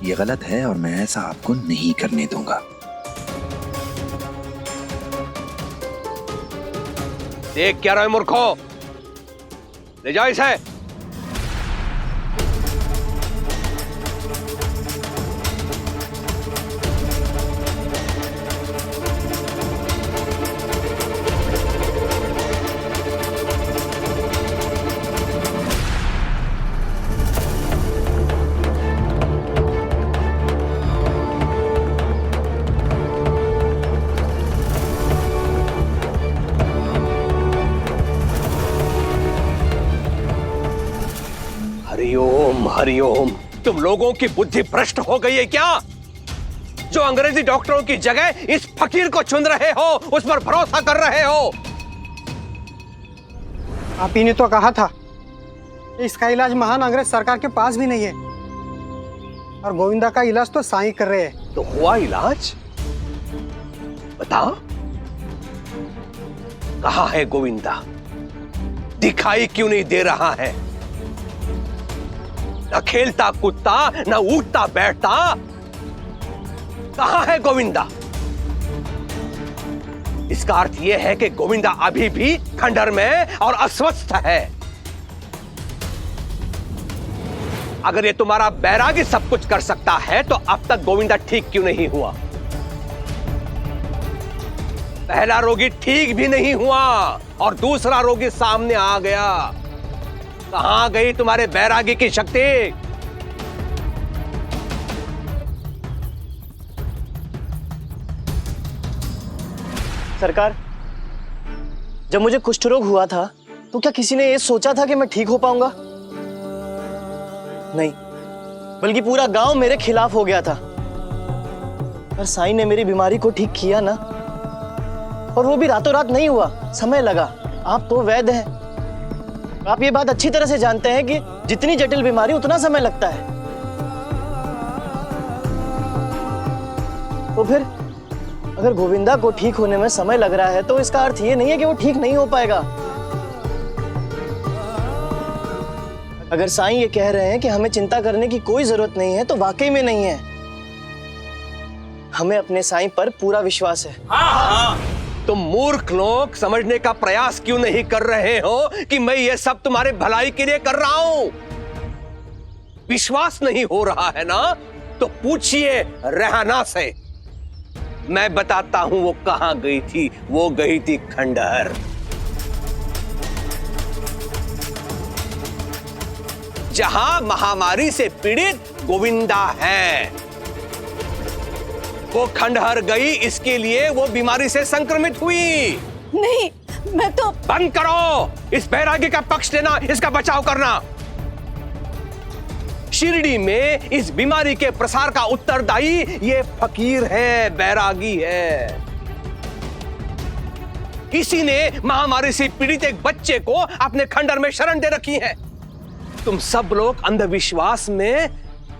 ये गलत है और मैं ऐसा आपको नहीं करने दूंगा। देख क्या रहे मूर्खो, ले जाओ इसे। हरिओम हरिओम। तुम लोगों की बुद्धि भ्रष्ट हो गई है क्या? जो अंग्रेजी डॉक्टरों की जगह इस फकीर को चुन रहे हो, उस पर भरोसा कर रहे हो। आप ही ने तो कहा था इसका इलाज महान अंग्रेज सरकार के पास भी नहीं है, और गोविंदा का इलाज तो साईं कर रहे हैं। तो हुआ इलाज? बताओ, कहाँ है गोविंदा? दिखाई क्यों नहीं दे रहा है? न खेलता कूदता, न उठता बैठता। कहाँ है गोविंदा? इसका अर्थ यह है कि गोविंदा अभी भी खंडहर में और अस्वस्थ है। अगर ये तुम्हारा बैरागी सब कुछ कर सकता है तो अब तक गोविंदा ठीक क्यों नहीं हुआ? पहला रोगी ठीक भी नहीं हुआ और दूसरा रोगी सामने आ गया। कहां गई तुम्हारे बैरागी की शक्ति? सरकार, जब मुझे कुष्ठ रोग हुआ था तो क्या किसी ने ये सोचा था कि मैं ठीक हो पाऊंगा? नहीं, बल्कि पूरा गांव मेरे खिलाफ हो गया था। पर साईं ने मेरी बीमारी को ठीक किया ना, और वो भी रातों रात नहीं हुआ, समय लगा। आप तो वैद्य हैं, आप ये बात अच्छी तरह से जानते हैं कि जितनी जटिल बीमारी उतना समय लगता है। तो फिर अगर गोविंदा को ठीक होने में समय लग रहा है तो इसका अर्थ ये नहीं है कि वो ठीक नहीं हो पाएगा। अगर साईं ये कह रहे हैं कि हमें चिंता करने की कोई जरूरत नहीं है तो वाकई में नहीं है। हमें अपने साईं पर पूरा विश्वास है। तुम मूर्ख लोग समझने का प्रयास क्यों नहीं कर रहे हो कि मैं ये सब तुम्हारे भलाई के लिए कर रहा हूं? विश्वास नहीं हो रहा है ना, तो पूछिए रेहाना से। मैं बताता हूं वो कहां गई थी। वो गई थी खंडहर, जहां महामारी से पीड़ित गोविंदा है। वो खंडहर गई इसके लिए वो बीमारी से संक्रमित हुई। नहीं, मैं तो बंद करो इस बैरागी का पक्ष लेना, इसका बचाव करना। शिरडी में इस बीमारी के प्रसार का उत्तरदायी ये फकीर है, बैरागी है। इसी ने महामारी से पीड़ित एक बच्चे को अपने खंडहर में शरण दे रखी है। तुम सब लोग अंधविश्वास में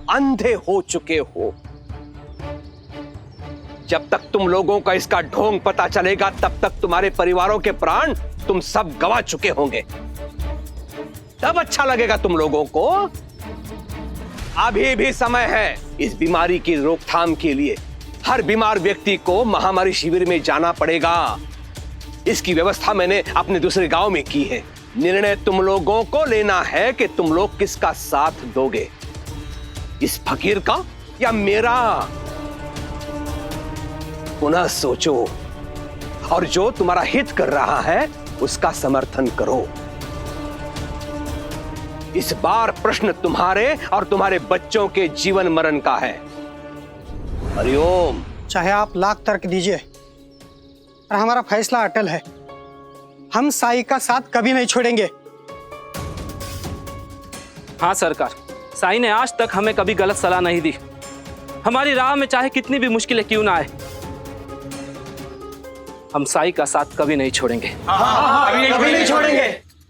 अंधे हो चुके हो। जब तक तुम लोगों का इसका ढोंग पता चलेगा, तब तक तुम्हारे परिवारों के प्राण तुम सब गंवा चुके होंगे। तब अच्छा लगेगा तुम लोगों को। अभी भी समय है इस बीमारी की रोकथाम के लिए। हर बीमार व्यक्ति को महामारी शिविर में जाना पड़ेगा। इसकी व्यवस्था मैंने अपने दूसरे गांव में की है। निर्णय तुम लोगों को लेना है कि तुम लोग किसका साथ दोगे, इस फकीर का या मेरा। पुनः सोचो और जो तुम्हारा हित कर रहा है उसका समर्थन करो। इस बार प्रश्न तुम्हारे और तुम्हारे बच्चों के जीवन मरण का है। हरिओम। चाहे आप लाख तर्क दीजिए, पर हमारा फैसला अटल है। हम साई का साथ कभी नहीं छोड़ेंगे। हाँ सरकार, साई ने आज तक हमें कभी गलत सलाह नहीं दी। हमारी राह में चाहे कितनी भी मुश्किलें क्यों ना आए, हम साई का साथ कभी नहीं छोड़ेंगे। कभी नहीं छोड़ेंगे।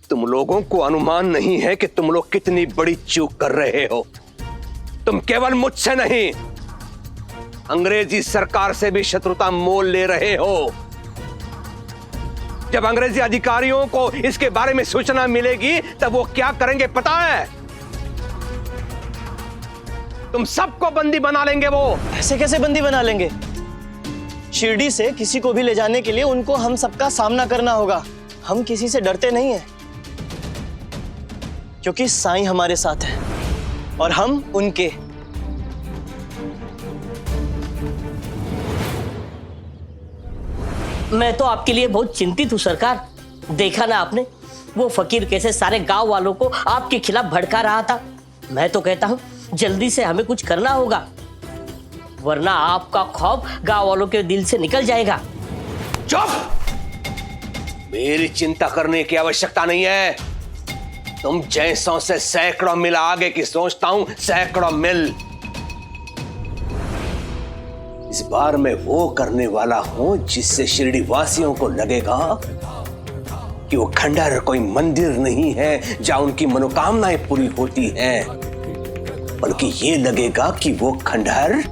तुम लोगों को अनुमान नहीं है कि तुम लोग कितनी बड़ी चूक कर रहे हो। तुम केवल मुझसे नहीं, अंग्रेजी सरकार से भी शत्रुता मोल ले रहे हो। जब अंग्रेजी अधिकारियों को इसके बारे में सूचना मिलेगी, तब वो क्या करेंगे पता है? तुम सबको बंदी बना लेंगे। वो ऐसे कैसे बंदी बना लेंगे? शिरडी से किसी को भी ले जाने के लिए उनको हम सबका सामना करना होगा। हम किसी से डरते नहीं हैं, क्योंकि साईं हमारे साथ है और हम उनके। मैं तो आपके लिए बहुत चिंतित हूँ सरकार। देखा ना आपने, वो फकीर कैसे सारे गांव वालों को आपके खिलाफ भड़का रहा था। मैं तो कहता हूँ जल्दी से हमें कुछ करना होगा, वरना आपका खौफ गांव वालों के दिल से निकल जाएगा। चुप! मेरी चिंता करने की आवश्यकता नहीं है। तुम जैसों से सैकड़ों मील आगे की सोचता हूं, सैकड़ों मील। इस बार मैं वो करने वाला हूं जिससे शिरडी वासियों को लगेगा कि वो खंडहर कोई मंदिर नहीं है जहां उनकी मनोकामनाएं पूरी होती हैं, बल्कि ये लगेगा कि वो खंडहर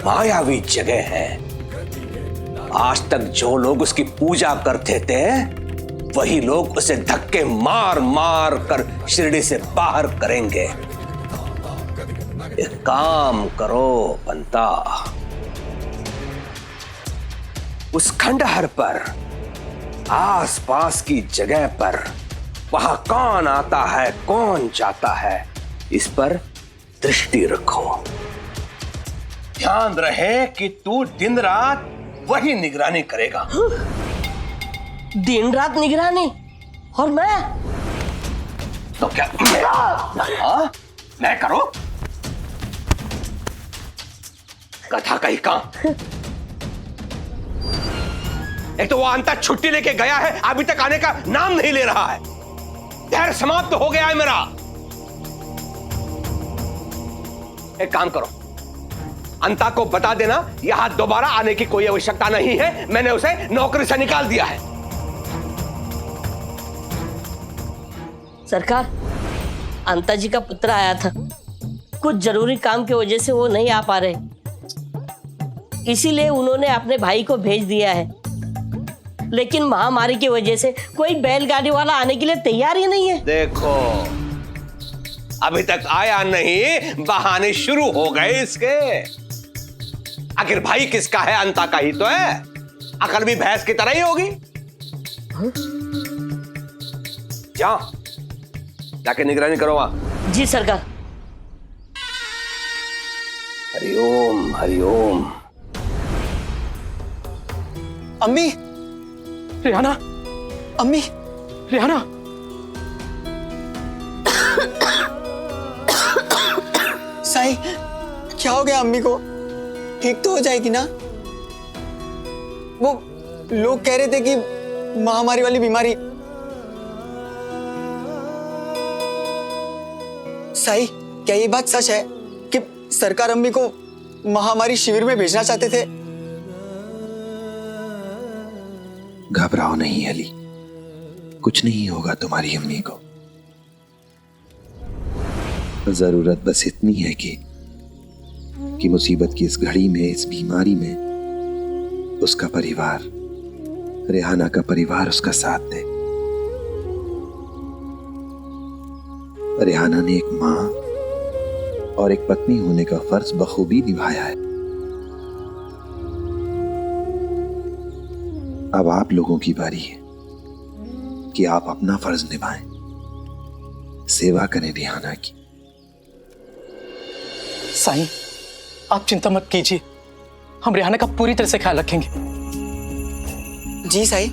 मायावी जगह है। आज तक जो लोग उसकी पूजा करते थे, वही लोग उसे धक्के मार मार कर शिरडी से बाहर करेंगे। एक काम करो पंता, उस खंडहर पर, आसपास की जगह पर, वहां कौन आता है कौन जाता है, इस पर दृष्टि रखो। ध्यान रहे कि तू दिन रात वही निगरानी करेगा। दिन रात निगरानी? और मैं तो क्या मैं करूं? कथा कही कहां? एक तो वो अंता छुट्टी लेके गया है, अभी तक आने का नाम नहीं ले रहा है। धैर्य समाप्त हो गया है मेरा। एक काम करो, अंता को बता देना यहां दोबारा आने की कोई आवश्यकता नहीं है। मैंने उसे नौकरी से निकाल दिया है। सरकार, अंता जी का पुत्र आया था, कुछ जरूरी काम की वजह से वो नहीं आ पा रहे, इसीलिए उन्होंने अपने भाई को भेज दिया है। लेकिन महामारी की वजह से कोई बैलगाड़ी वाला आने के लिए तैयार ही नहीं है। देखो, अभी तक आया नहीं, बहाने शुरू हो गए इसके। आखिर भाई किसका है? अंता का ही तो है। अकल भी भैंस की तरह ही होगी। जा जाके निगरानी करो वहां। जी सरकार। हरिओम हरिओम। अम्मी, रेहाना, अम्मी, रेहाना, साईं, क्या हो गया अम्मी को? ठीक तो हो जाएगी ना? वो लोग कह रहे थे कि महामारी वाली बीमारी। साईं, क्या ये बात सच है कि सरकार अम्मी को महामारी शिविर में भेजना चाहते थे? घबराओ नहीं अली, कुछ नहीं होगा तुम्हारी अम्मी को। जरूरत बस इतनी है कि मुसीबत की इस घड़ी में, इस बीमारी में उसका परिवार, रेहाना का परिवार उसका साथ दे। रेहाना ने एक मां और एक पत्नी होने का फर्ज बखूबी निभाया है। अब आप लोगों की बारी है कि आप अपना फर्ज निभाएं, सेवा करें रेहाना की। साईं, आप चिंता मत कीजिए, हम रेहाना का पूरी तरह से ख्याल रखेंगे। जी साईं,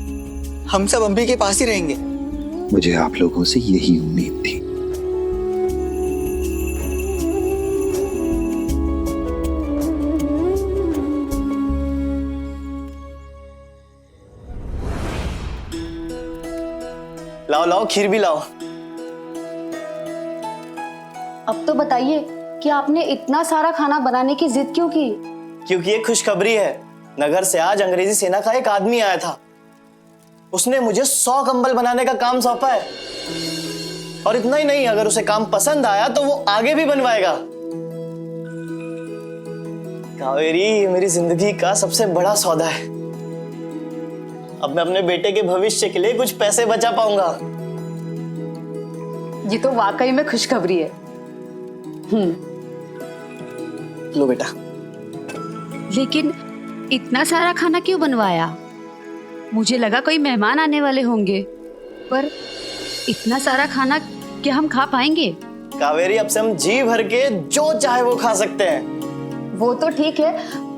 हम सब अम्बी के पास ही रहेंगे। मुझे आप लोगों से यही उम्मीद थी। लाओ लाओ, खीर भी लाओ। अब तो बताइए कि आपने इतना सारा खाना बनाने की जिद क्यों की? क्योंकि ये खुशखबरी है। नगर से आज अंग्रेजी सेना का एक आदमी आया था। उसने मुझे 100 कंबल बनाने का काम सौंपा है। और इतना ही नहीं, अगर उसे काम पसंद आया तो वो आगे भी बनवाएगा। कावेरी, ये मेरी जिंदगी का सबसे बड़ा सौदा है। अब मैं अपने बेटे के भविष्य के लिए कुछ पैसे बचा पाऊंगा। ये तो वाकई में खुशखबरी है। लो बेटा। लेकिन इतना सारा खाना क्यों बनवाया? मुझे लगा कोई मेहमान आने वाले होंगे, पर इतना सारा खाना क्या हम खा पाएंगे? कावेरी, अब से हम जी भर के जो चाहे वो खा सकते हैं। वो तो ठीक है,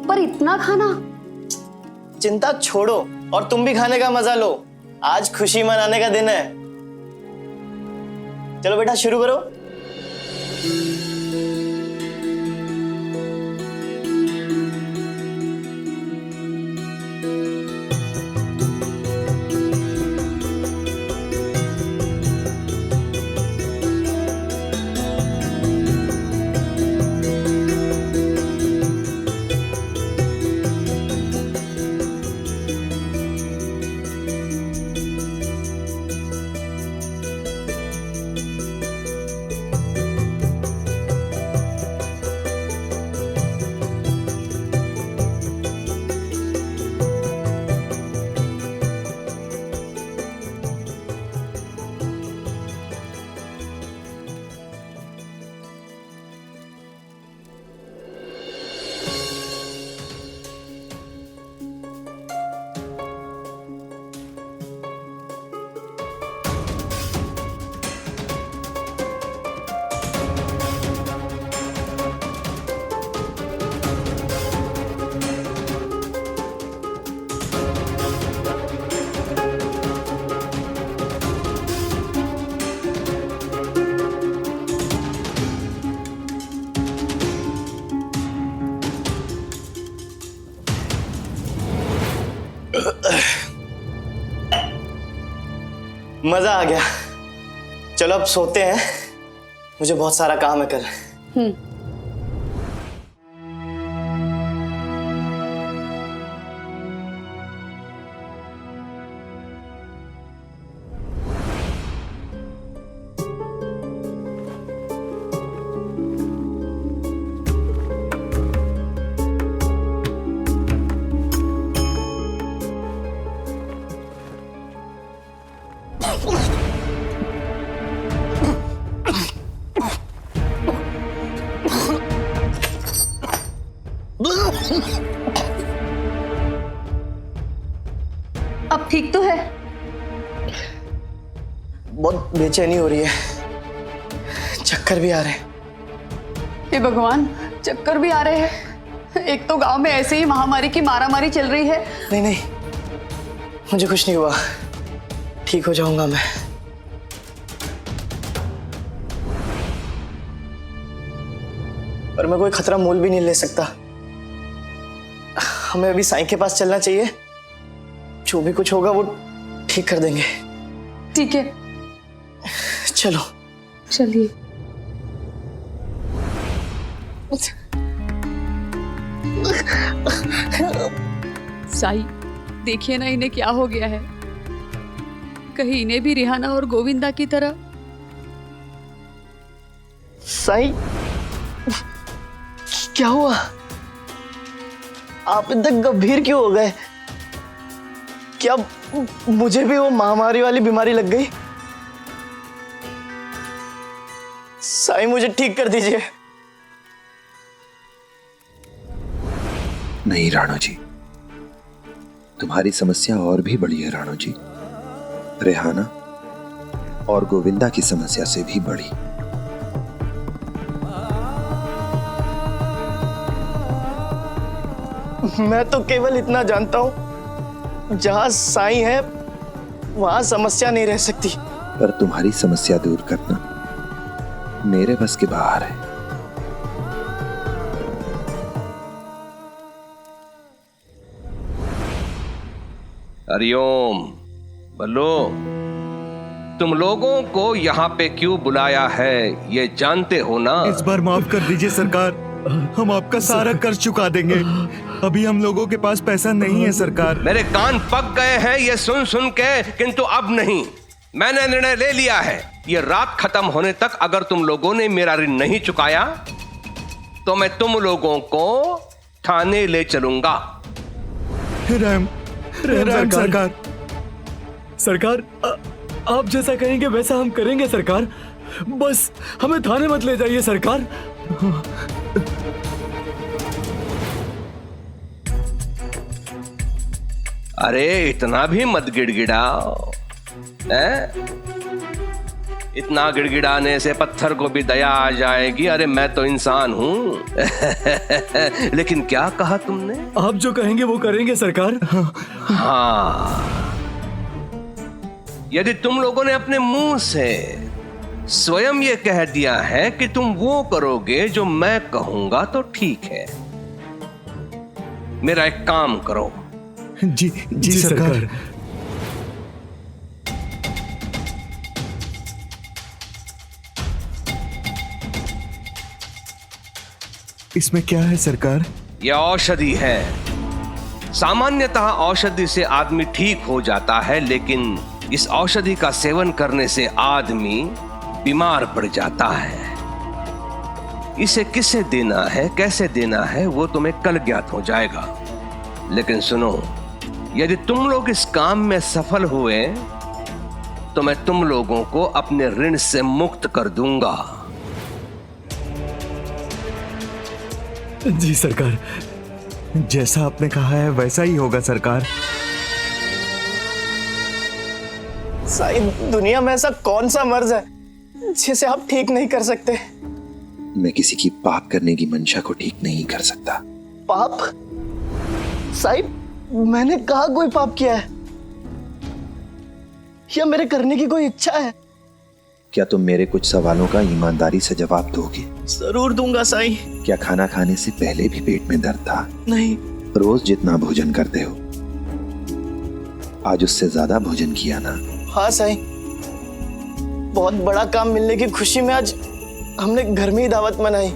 पर इतना खाना? चिंता छोड़ो और तुम भी खाने का मजा लो। आज खुशी मनाने का दिन है। चलो बेटा, शुरू करो। मजा आ गया। चलो अब सोते हैं, मुझे बहुत सारा काम है कल। बहुत बेचैनी हो रही है, चक्कर भी आ रहे हैं। हे भगवान, चक्कर भी आ रहे हैं। एक तो गांव में ऐसे ही महामारी की मारामारी चल रही है। नहीं नहीं, मुझे कुछ नहीं हुआ, ठीक हो जाऊंगा मैं। पर मैं कोई खतरा मोल भी नहीं ले सकता। हमें अभी साईं के पास चलना चाहिए, जो भी कुछ होगा वो ठीक कर देंगे। ठीक है, चलो। चलिए। साई, देखिए ना इन्हें क्या हो गया है। कहीं इन्हें भी रिहाना और गोविंदा की तरह। साईं, क्या हुआ? आप इतने गंभीर क्यों हो गए? क्या मुझे भी वो महामारी वाली बीमारी लग गई? साईं, मुझे ठीक कर दीजिए। नहीं राणो जी, तुम्हारी समस्या और भी बड़ी है राणो जी। रेहाना और गोविंदा की समस्या से भी बड़ी। मैं तो केवल इतना जानता हूं, जहां साईं है वहां समस्या नहीं रह सकती। पर तुम्हारी समस्या दूर करना मेरे बस के बाहर है। हरिओम। बल्लो, तुम लोगों को यहाँ पे क्यों बुलाया है ये जानते हो ना? इस बार माफ कर दीजिए सरकार, हम आपका सारा कर्ज चुका देंगे। अभी हम लोगों के पास पैसा नहीं है सरकार। मेरे कान पक गए हैं ये सुन सुन के, किंतु अब नहीं। मैंने निर्णय ले लिया है, ये रात खत्म होने तक अगर तुम लोगों ने मेरा ऋण नहीं चुकाया तो मैं तुम लोगों को थाने ले चलूंगा। राम सरकार, सरकार आप जैसा कहेंगे वैसा हम करेंगे सरकार। बस हमें थाने मत ले जाइए सरकार। अरे इतना भी मत गिड़गिड़ाओ, इतना गिड़गिड़ाने से पत्थर को भी दया आ जाएगी। अरे मैं तो इंसान हूं। लेकिन क्या कहा तुमने? आप जो कहेंगे वो करेंगे सरकार। हाँ, यदि तुम लोगों ने अपने मुंह से स्वयं ये कह दिया है कि तुम वो करोगे जो मैं कहूंगा तो ठीक है। मेरा एक काम करो। जी जी सरकार। इसमें क्या है सरकार? यह औषधि है। सामान्यतः औषधि से आदमी ठीक हो जाता है, लेकिन इस औषधि का सेवन करने से आदमी बीमार पड़ जाता है। इसे किसे देना है, कैसे देना है, वो तुम्हें कल ज्ञात हो जाएगा। लेकिन सुनो, यदि तुम लोग इस काम में सफल हुए तो मैं तुम लोगों को अपने ऋण से मुक्त कर दूंगा। जी सरकार, जैसा आपने कहा है वैसा ही होगा सरकार। साईं, दुनिया में ऐसा कौन सा मर्ज है जिसे आप ठीक नहीं कर सकते? मैं किसी की पाप करने की मंशा को ठीक नहीं कर सकता। पाप? साईं, मैंने कहा कोई पाप किया है या मेरे करने की कोई इच्छा है? क्या तुम मेरे कुछ सवालों का ईमानदारी से जवाब दोगे? जरूर दूंगा साईं। क्या खाना खाने से पहले भी पेट में दर्द था? नहीं। रोज जितना भोजन करते हो आज उससे ज्यादा भोजन किया ना? हाँ साईं, बहुत बड़ा काम मिलने की खुशी में आज हमने घर में ही दावत मनाई।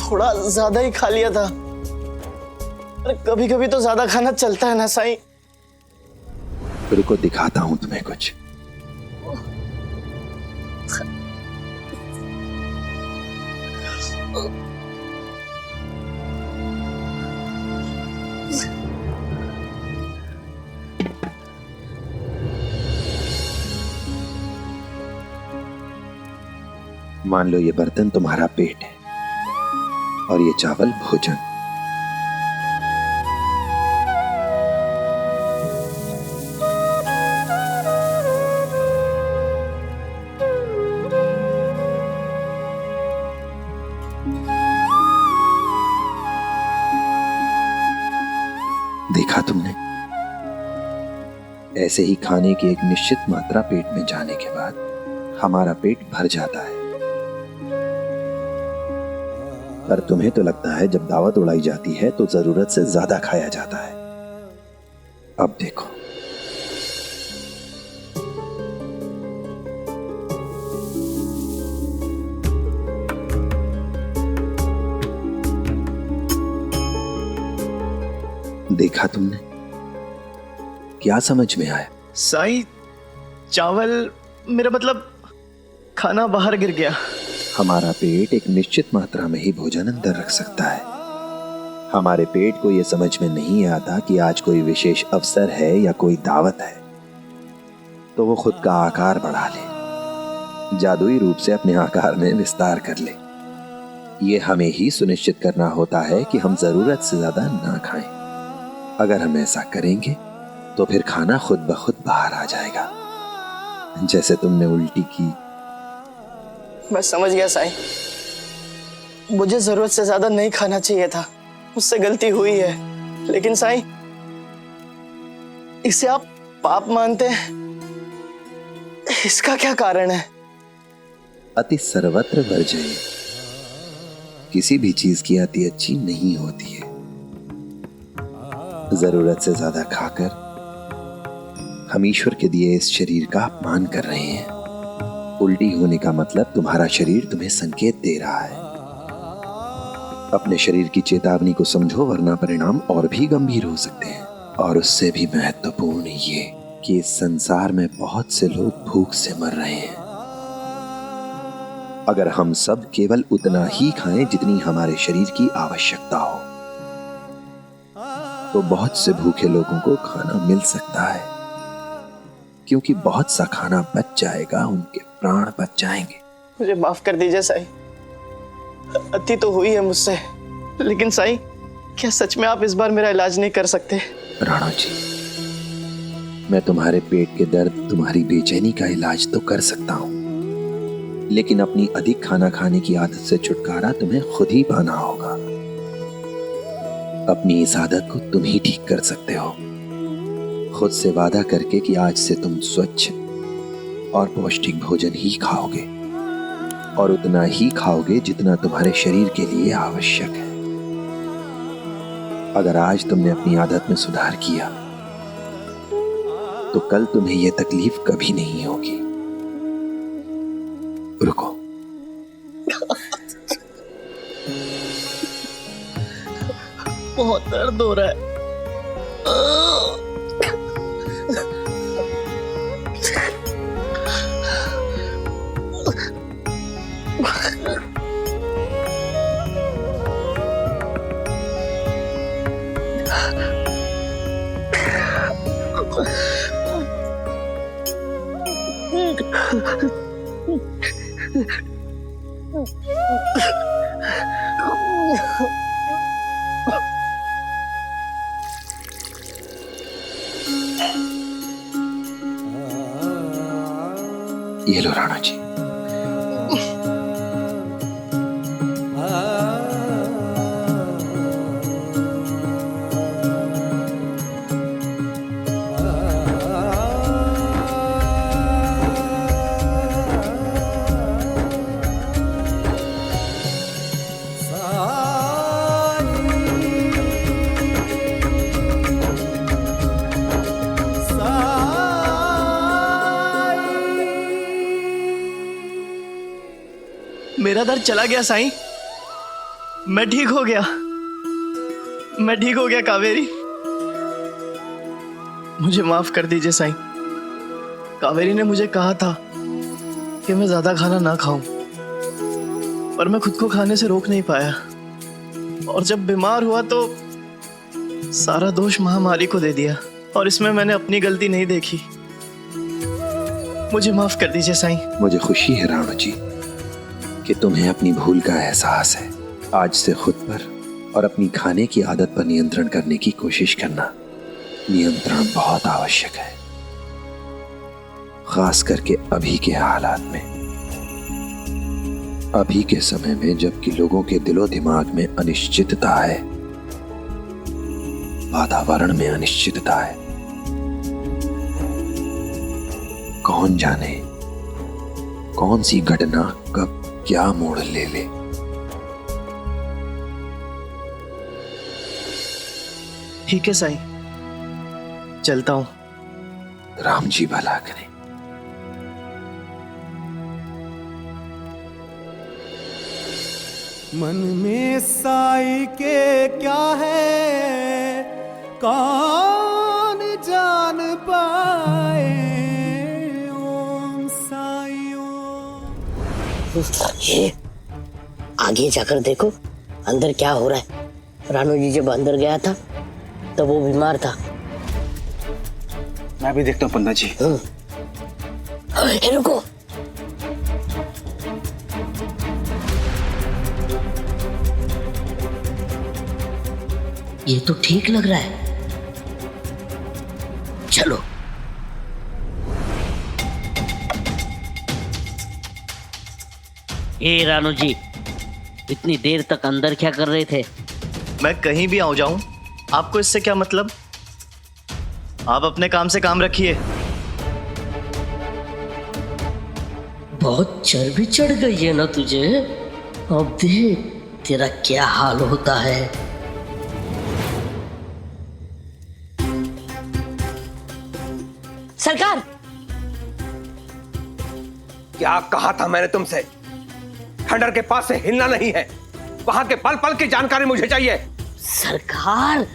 थोड़ा ज्यादा ही खा लिया था। अरे कभी कभी तो ज्यादा खाना चलता है ना साईं। रुको, दिखाता हूं तुम्हें कुछ। मान लो ये बर्तन तुम्हारा पेट है और ये चावल भोजन। ऐसे ही खाने की एक निश्चित मात्रा पेट में जाने के बाद हमारा पेट भर जाता है। पर तुम्हें तो लगता है जब दावत उड़ाई जाती है तो जरूरत से ज्यादा खाया जाता है। अब देखो, देखा तुमने, क्या समझ में आया? साईं, चावल, मेरा मतलब खाना बाहर गिर गया। हमारा पेट एक निश्चित मात्रा में ही भोजन अंदर रख सकता है। हमारे पेट को यह समझ में नहीं आता कि आज कोई विशेष अवसर है या कोई दावत है, तो वो खुद का आकार बढ़ा ले, जादुई रूप से अपने आकार में विस्तार कर ले। ये हमें ही सुनिश्चित करना होता है कि हम जरूरत से ज्यादा ना खाएं। अगर हम ऐसा करेंगे तो फिर खाना खुद ब खुद बाहर आ जाएगा, जैसे तुमने उल्टी की। मैं समझ गया साईं, मुझे जरूरत से ज्यादा नहीं खाना चाहिए था, मुझसे गलती हुई है। लेकिन साईं, इसे आप पाप मानते हैं, इसका क्या कारण है? अति सर्वत्र वर्जय। किसी भी चीज की अति अच्छी नहीं होती है। जरूरत से ज्यादा खाकर हम ईश्वर के दिए इस शरीर का अपमान कर रहे हैं। उल्टी होने का मतलब तुम्हारा शरीर तुम्हें संकेत दे रहा है। अपने शरीर की चेतावनी को समझो, वरना परिणाम और भी गंभीर हो सकते हैं। और उससे भी महत्वपूर्ण ये कि इस संसार में बहुत से लोग भूख से मर रहे हैं। अगर हम सब केवल उतना ही खाएं जितनी हमारे शरीर की आवश्यकता हो, तो बहुत से भूखे लोगों को खाना मिल सकता है, क्योंकि बहुत सा खाना बच जाएगा, उनके प्राण बच जाएंगे। मुझे माफ कर दीजिए साईं, अति तो हुई है मुझसे, लेकिन साईं, क्या सच में आप इस बार मेरा इलाज नहीं कर सकते? राणा जी, मैं तुम्हारे पेट के दर्द, तुम्हारी बेचैनी का इलाज तो कर सकता हूं, लेकिन अपनी अधिक खाना खाने की आदत से छुटकारा तुम्हें खुद ही पाना होगा। अपनी इस आदत को तुम ही ठीक कर सकते हो, खुद से वादा करके कि आज से तुम स्वच्छ और पौष्टिक भोजन ही खाओगे, और उतना ही खाओगे जितना तुम्हारे शरीर के लिए आवश्यक है। अगर आज तुमने अपनी आदत में सुधार किया तो कल तुम्हें यह तकलीफ कभी नहीं होगी। रुको, बहुत दर्द हो रहा है। ये लो राणा जी। मेरा दर्द चला गया साईं, मैं ठीक हो गया, मैं ठीक हो गया कावेरी। मुझे माफ कर दीजिए साईं। कावेरी ने मुझे कहा था कि मैं ज्यादा खाना ना खाऊं, पर मैं खुद को खाने से रोक नहीं पाया, और जब बीमार हुआ तो सारा दोष महामारी को दे दिया, और इसमें मैंने अपनी गलती नहीं देखी। मुझे माफ कर दीजिए साईं। मुझे खुशी है राणा जी कि तुम्हें अपनी भूल का एहसास है। आज से खुद पर और अपनी खाने की आदत पर नियंत्रण करने की कोशिश करना। नियंत्रण बहुत आवश्यक है, खास करके अभी के हालात में, अभी के समय में, जबकि लोगों के दिलो दिमाग में अनिश्चितता है, वातावरण में अनिश्चितता है। कौन जाने कौन सी घटना कब क्या मोड़ ले ले। ठीक है साईं, चलता हूं। राम जी भला करें। मन में साई के क्या है कौन जान पाए। ओम साई ओम। ये आगे जाकर देखो अंदर क्या हो रहा है। रानू जी जब अंदर गया था तब वो बीमार था। मैं भी देखता हूँ पंडित जी। रुको, ये तो ठीक लग रहा है। चलो। ए रानू जी, इतनी देर तक अंदर क्या कर रहे थे? मैं कहीं भी आऊं जाऊं, आपको इससे क्या मतलब? आप अपने काम से काम रखिए। बहुत चर्बी चढ़ गई है ना तुझे। अब देख तेरा क्या हाल होता है। सरकार, क्या कहा था मैंने तुमसे? खंडर के पास से हिलना नहीं है। वहां के पल पल की जानकारी मुझे चाहिए। सरकार,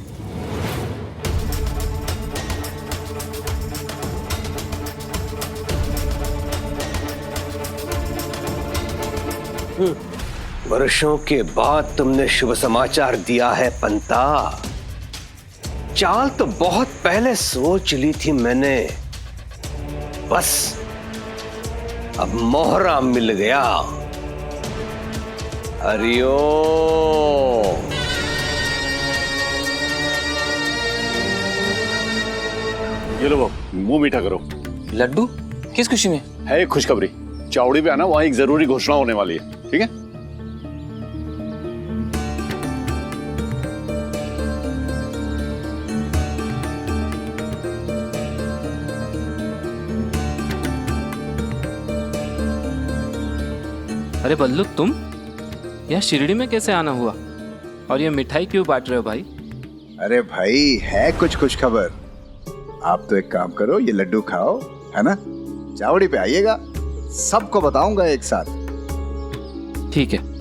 वर्षों के बाद तुमने शुभ समाचार दिया है पंता। चाल तो बहुत पहले सोच ली थी मैंने, बस अब मोहरा मिल गया। हरिओम। ये लो मुंह मीठा करो। लड्डू किस खुशी में? है एक खुशखबरी। चावड़ी पे आना, वहां एक जरूरी घोषणा होने वाली है, ठीक है? अरे बल्लू, तुम यह शिरडी में कैसे आना हुआ? और ये मिठाई क्यों बांट रहे हो भाई? अरे भाई, है कुछ खुश खबर। आप तो एक काम करो, ये लड्डू खाओ, है ना? चावड़ी पे आइएगा, सबको बताऊंगा एक साथ। ठीक है।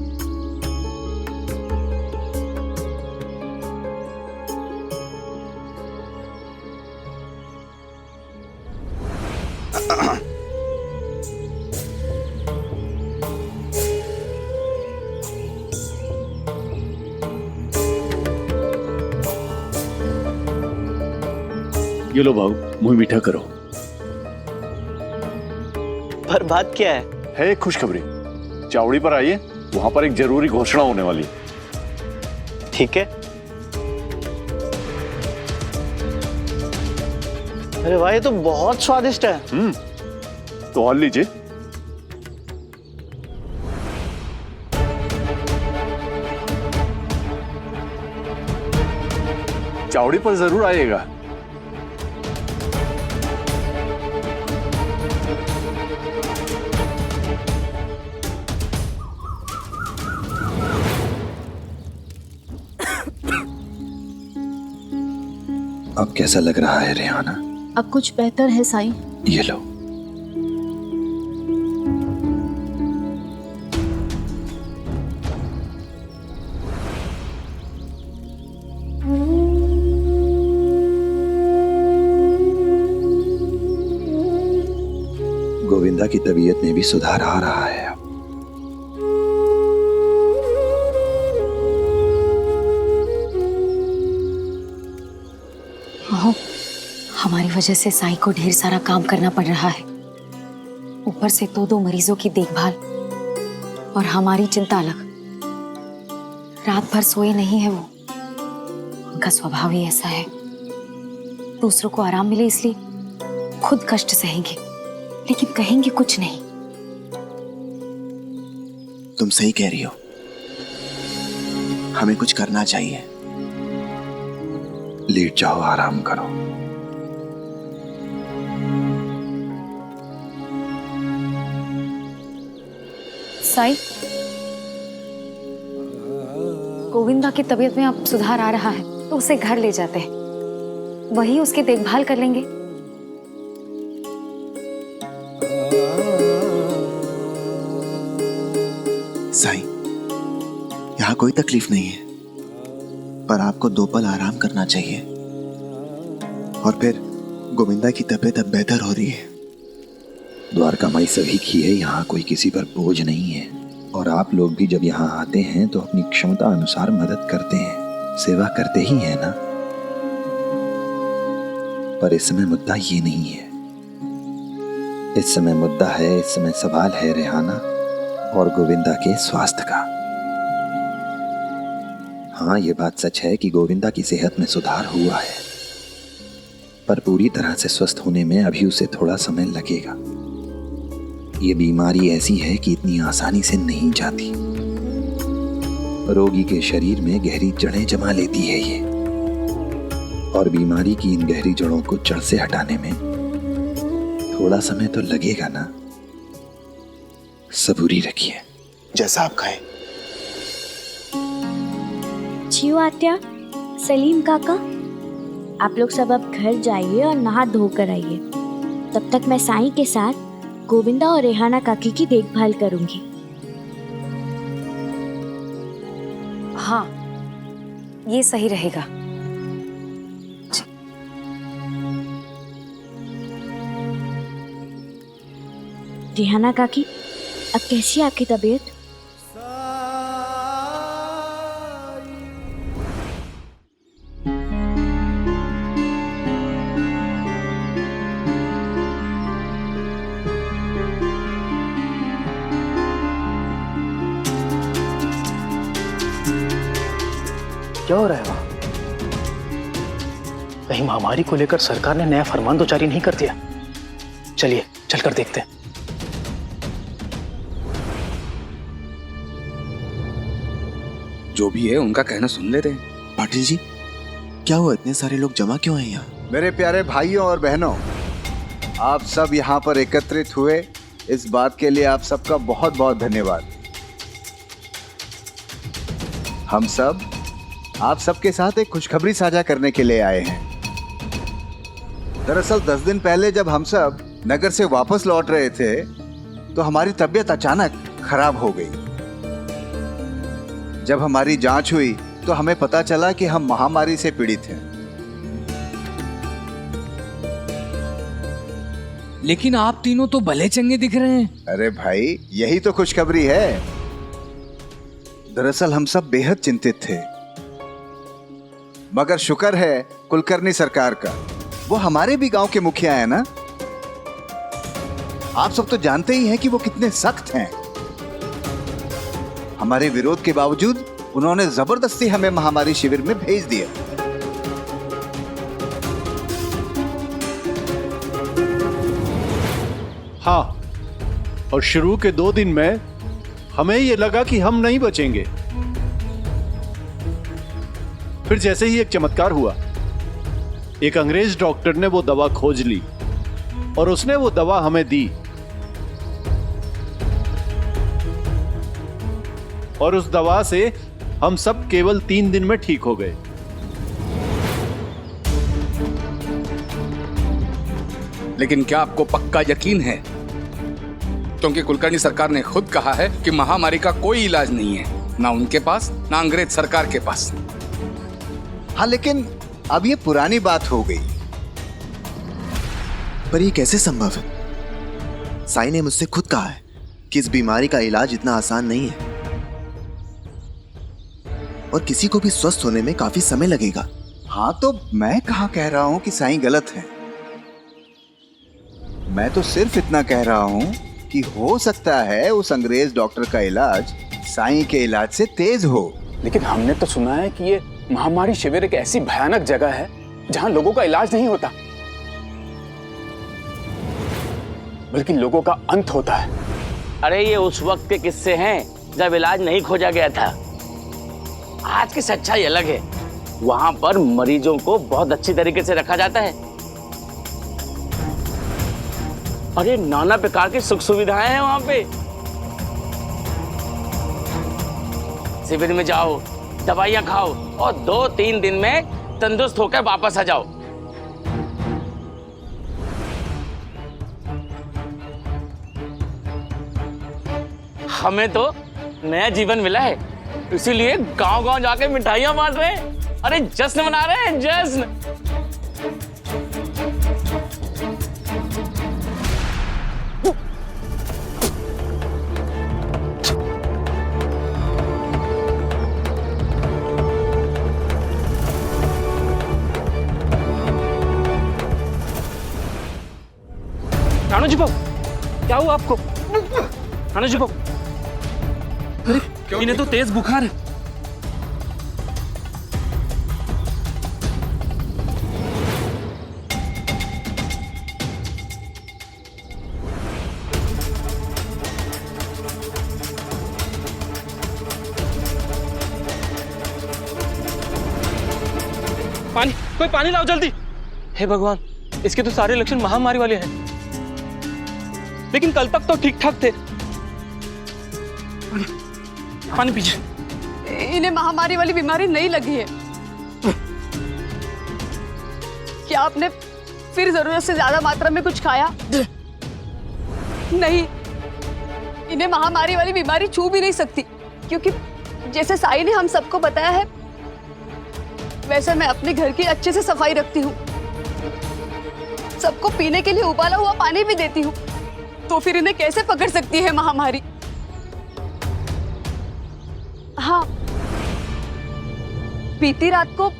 ये लो भाऊ, मुंह मीठा करो। पर बात क्या है? है एक खुशखबरी। चावड़ी पर आइए, वहां पर एक जरूरी घोषणा होने वाली है। ठीक है। अरे भाई, ये तो बहुत स्वादिष्ट है। तो हाल लीजिए। चावड़ी पर जरूर आइएगा। अब कैसा लग रहा है रेहाना? अब कुछ बेहतर है साईं। ये लो। गोविंदा की तबीयत में भी सुधार आ रहा है। हमारी वजह से साईं को ढेर सारा काम करना पड़ रहा है। ऊपर से दो मरीजों की देखभाल और हमारी चिंता अलग। रात भर सोए नहीं है वो। उनका स्वभाव ही ऐसा है। दूसरों को आराम मिले इसलिए खुद कष्ट सहेंगे, लेकिन कहेंगे कुछ नहीं। तुम सही कह रही हो, हमें कुछ करना चाहिए। लेट जाओ, आराम करो। साई, गोविंदा की तबीयत में अब सुधार आ रहा है तो उसे घर ले जाते हैं, वही उसकी देखभाल कर लेंगे। साई, यहाँ कोई तकलीफ नहीं है, पर आपको 2 पल आराम करना चाहिए। और फिर गोविंदा की तबीयत अब बेहतर हो रही है। द्वारका माई सभी की है, यहाँ कोई किसी पर बोझ नहीं है। और आप लोग भी जब यहाँ आते हैं तो अपनी क्षमता अनुसार मदद करते हैं, सेवा करते ही हैं ना। पर इस समय मुद्दा ये नहीं है। इस समय मुद्दा है, इस समय सवाल है रेहाना और गोविंदा के स्वास्थ्य का। हाँ, ये बात सच है कि गोविंदा की सेहत में सुधार हुआ है, पर पूरी तरह से स्वस्थ होने में अभी उसे थोड़ा समय लगेगा। ये बीमारी ऐसी है कि इतनी आसानी से नहीं जाती। रोगी के शरीर में गहरी जड़ें जमा लेती है ये, और बीमारी की इन गहरी जड़ों को जड़ से हटाने में थोड़ा समय तो लगेगा ना। सबूरी रखिए। जैसा आप कहें। जियो आत्या, सलीम काका, आप लोग सब अब घर जाइए और नहा धो कर आइए। तब तक मैं साईं के साथ गोविंदा और रेहाना काकी की देखभाल करूंगी। हाँ, ये सही रहेगा। रेहाना काकी, अब कैसी है आपकी तबीयत? क्या हो रहा है वहां? कहीं महामारी को लेकर सरकार ने नया फरमान तो जारी नहीं कर दिया? चलिए चलकर देखते हैं। जो भी है उनका कहना सुन लेते हैं। पाटिल जी, क्या हुआ, इतने सारे लोग जमा क्यों हैं यहाँ? मेरे प्यारे भाइयों और बहनों, आप सब यहाँ पर एकत्रित हुए, इस बात के लिए आप सबका बहुत बहुत धन्यवाद। हम सब आप सबके साथ एक खुशखबरी साझा करने के लिए आए हैं। दरअसल 10 दिन पहले जब हम सब नगर से वापस लौट रहे थे तो हमारी तबीयत अचानक खराब हो गई। जब हमारी जांच हुई तो हमें पता चला कि हम महामारी से पीड़ित हैं। लेकिन आप तीनों तो भले चंगे दिख रहे हैं। अरे भाई, यही तो खुशखबरी है। दरअसल हम सब बेहद चिंतित थे, मगर शुक्र है कुलकर्णी सरकार का, वो हमारे भी गांव के मुखिया है ना। आप सब तो जानते ही हैं कि वो कितने सख्त हैं। हमारे विरोध के बावजूद उन्होंने जबरदस्ती हमें महामारी शिविर में भेज दिया। हाँ, और शुरू के 2 दिन में हमें ये लगा कि हम नहीं बचेंगे। फिर जैसे ही एक चमत्कार हुआ, एक अंग्रेज डॉक्टर ने वो दवा खोज ली और उसने वो दवा हमें दी, और उस दवा से हम सब केवल 3 दिन में ठीक हो गए। लेकिन क्या आपको पक्का यकीन है? क्योंकि कुलकर्णी सरकार ने खुद कहा है कि महामारी का कोई इलाज नहीं है, ना उनके पास ना अंग्रेज सरकार के पास। हाँ, लेकिन अब ये पुरानी बात हो गई। पर ये कैसे संभव है? साई ने मुझसे खुद कहा है कि इस बीमारी का इलाज इतना आसान नहीं है और किसी को भी स्वस्थ होने में काफी समय लगेगा। हाँ, तो मैं कहाँ कह रहा हूं कि साईं गलत है। मैं तो सिर्फ इतना कह रहा हूं कि हो सकता है उस अंग्रेज डॉक्टर का इलाज साईं के इलाज से तेज हो। लेकिन हमने तो सुना है कि ये महामारी शिविर एक ऐसी भयानक जगह है जहां लोगों का इलाज नहीं होता, बल्कि लोगों का अंत होता है। अरे ये उस वक्त के किस्से हैं जब इलाज नहीं खोजा गया था। आज की सच्चाई अलग है। वहां पर मरीजों को बहुत अच्छी तरीके से रखा जाता है और ये नाना प्रकार की सुख सुविधाएं हैं वहां पे। शिविर में जाओ, दवाइयाँ खाओ और 2-3 दिन में तंदुरुस्त होकर वापस आ जाओ। हमें तो नया जीवन मिला है, इसीलिए गांव-गांव जाके मिठाइयाँ बांट रहे हैं। अरे जश्न मना रहे हैं, जश्न। राणू जी बाबू, क्या हुआ आपको? राणू जी बाबू, अरे इन्हें तो तेज बुखार है। पानी, कोई पानी लाओ जल्दी। हे भगवान, इसके तो सारे लक्षण महामारी वाले हैं, लेकिन कल तक तो ठीक ठाक थे। पानी पीजिए। इन्हें महामारी वाली बीमारी नहीं लगी है। क्या आपने फिर जरूरत से ज्यादा मात्रा में कुछ खाया? नहीं, इन्हें महामारी वाली बीमारी छू भी नहीं सकती, क्योंकि जैसे साई ने हम सबको बताया है, वैसे मैं अपने घर की अच्छे से सफाई रखती हूँ, सबको पीने के लिए उबाला हुआ पानी भी देती हूँ, तो फिर इन्हें कैसे पकड़ सकती है महामारी? हाँ, बीती रात को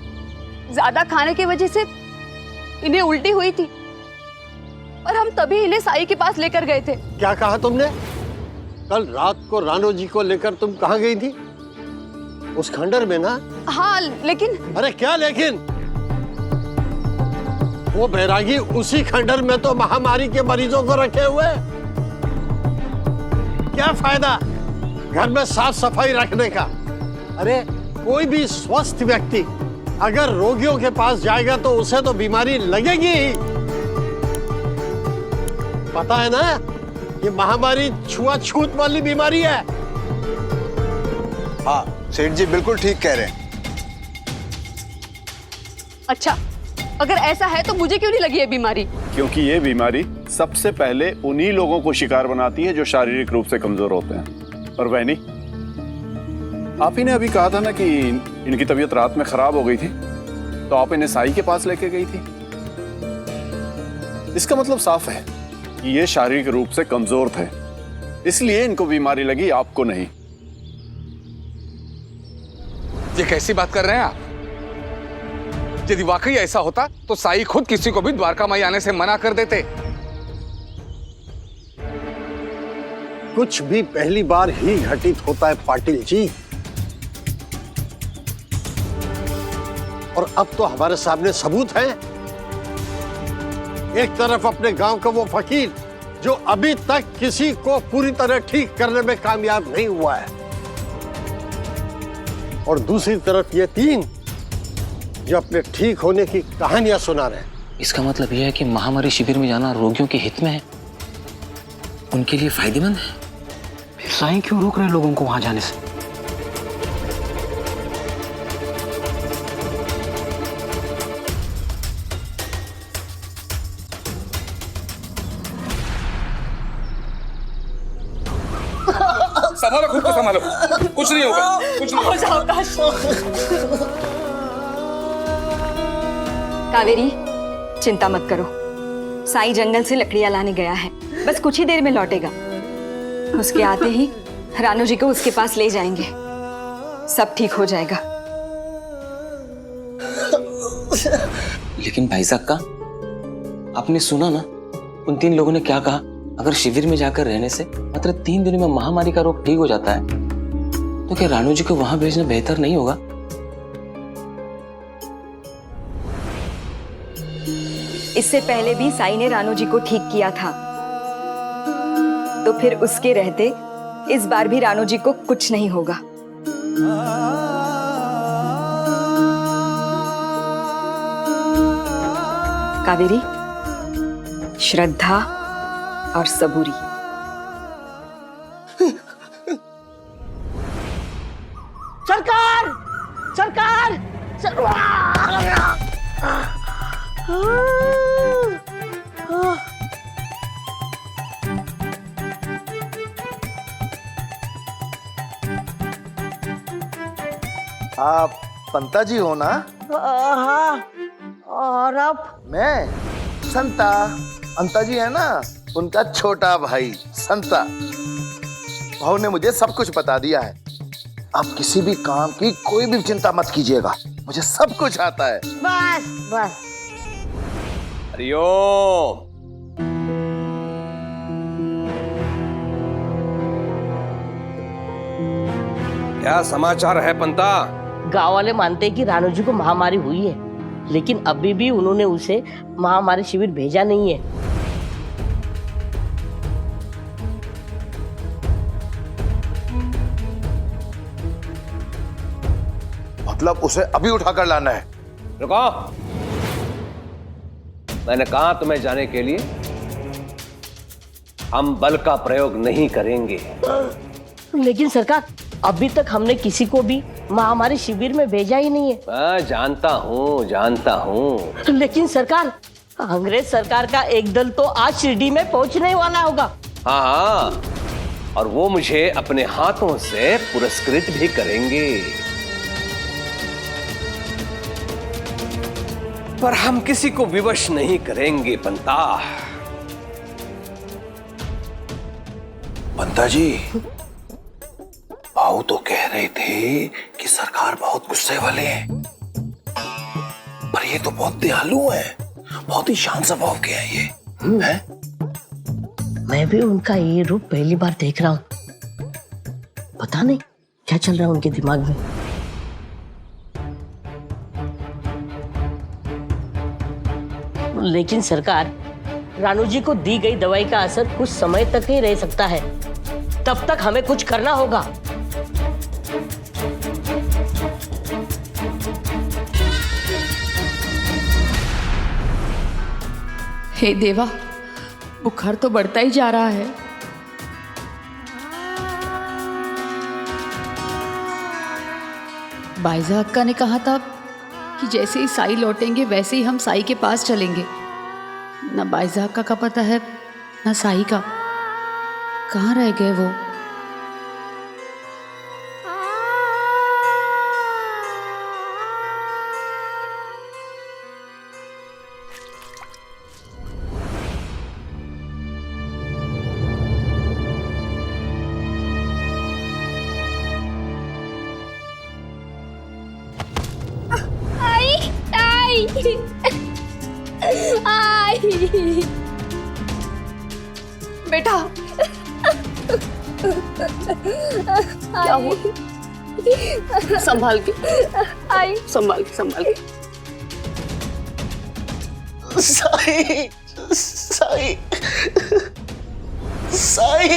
ज्यादा खाने की वजह से इन्हें उल्टी हुई थी, और हम तभी इन्हें साई के पास लेकर गए थे। क्या कहा तुमने? कल रात को रानो जी को लेकर तुम कहाँ गई थी? उस खंडर में ना? हाँ, लेकिन अरे क्या लेकिन? वो बैरागी उसी खंडर में तो महामारी के मरीजों को रखे हुए। क्या फायदा घर में साफ सफाई रखने का? अरे कोई भी स्वस्थ व्यक्ति अगर रोगियों के पास जाएगा तो उसे तो बीमारी लगेगी ही। पता है ना, ये महामारी छुआछूत वाली बीमारी है। हाँ, सेठ जी बिल्कुल ठीक कह रहे हैं। अच्छा, अगर ऐसा है तो मुझे क्यों नहीं लगी है बीमारी? क्योंकि ये बीमारी सबसे पहले उन्हीं लोगों को शिकार बनाती है जो शारीरिक रूप से कमजोर होते हैं। और वह नहीं, आप ही ने अभी कहा था ना कि इनकी तबीयत रात में खराब हो गई थी, तो आप इन्हें साई के पास लेके गई थी। इसका मतलब साफ है कि ये शारीरिक रूप से कमजोर थे, इसलिए इनको बीमारी लगी, आपको नहीं। ये कैसी बात कर रहे हैं आप? यदि वाकई ऐसा होता तो साई खुद किसी को भी द्वारका माई आने से मना कर देते। कुछ भी पहली बार ही घटित होता है पाटिल जी, और अब तो हमारे सामने सबूत है। एक तरफ अपने गांव का वो फकीर जो अभी तक किसी को पूरी तरह ठीक करने में कामयाब नहीं हुआ है, और दूसरी तरफ ये तीन जो अपने ठीक होने की कहानियां सुना रहे हैं। इसका मतलब यह है कि महामारी शिविर में जाना रोगियों के हित में है, उनके लिए फायदेमंद है। फिर साईं क्यों रोक रहे हैं लोगों को वहां जाने से? संभालो, खुद को संभालो, कुछ नहीं होगा, कुछ नहीं होगा। कावेरी, चिंता मत करो, साईं जंगल से लकड़ियां लाने गया है, बस कुछ ही देर में लौटेगा। उसके आते ही रानू जी को उसके पास ले जाएंगे, सब ठीक हो जाएगा। लेकिन भाई साहब का आपने सुना ना, उन 3 लोगों ने क्या कहा? अगर शिविर में जाकर रहने से मात्र 3 दिनों में महामारी का रोग ठीक हो जाता है, तो क्या रानू जी को वहां भेजना बेहतर नहीं होगा? इससे पहले भी साईं ने रानू जी को ठीक किया था, तो फिर उसके रहते इस बार भी रानू जी को कुछ नहीं होगा। कावेरी, श्रद्धा और सबूरी। आप पंता जी हो ना? हाँ। और आप? मैं संता। अंता जी है ना, उनका छोटा भाई संता। भाव ने मुझे सब कुछ बता दिया है। आप किसी भी काम की कोई भी चिंता मत कीजिएगा, मुझे सब कुछ आता है। बस बस। हरिओम। क्या समाचार है पंता? गांव वाले मानते हैं कि रानू जी को महामारी हुई है, लेकिन अभी भी उन्होंने उसे महामारी शिविर भेजा नहीं है। मतलब उसे अभी उठाकर लाना है? रुको, मैंने कहा तुम्हें जाने के लिए। हम बल का प्रयोग नहीं करेंगे। लेकिन सरकार, अभी तक हमने किसी को भी महामारी शिविर में भेजा ही नहीं है। मैं जानता हूँ। लेकिन सरकार, अंग्रेज सरकार का एक दल तो आज शिरडी में पहुंचने वाला होगा। हाँ, और वो मुझे अपने हाथों से पुरस्कृत भी करेंगे। पर हम किसी को विवश नहीं करेंगे पंता। पंता जी, भाऊ तो कह रहे थे कि सरकार बहुत गुस्से वाले हैं, पर ये तो बहुत दयालु हैं, बहुत ही शांत स्वभाव के हैं ये। हैं? मैं भी उनका ये रूप पहली बार देख रहा हूँ। पता नहीं क्या चल रहा है उनके दिमाग में। लेकिन सरकार, रानू जी को दी गई दवाई का असर कुछ समय तक ही रह सकता है, तब तक हमें कुछ करना होगा। हे देवा, बुखार तो बढ़ता ही जा रहा है। बाइजा अक्का ने कहा था कि जैसे ही साई लौटेंगे वैसे ही हम साई के पास चलेंगे। ना बाइजा अक्का का पता है ना साई का। कहाँ रह गए वो? बेटा, क्या हुआ? संभाल के, संभाल के, संभाल के। साई, साई, साई।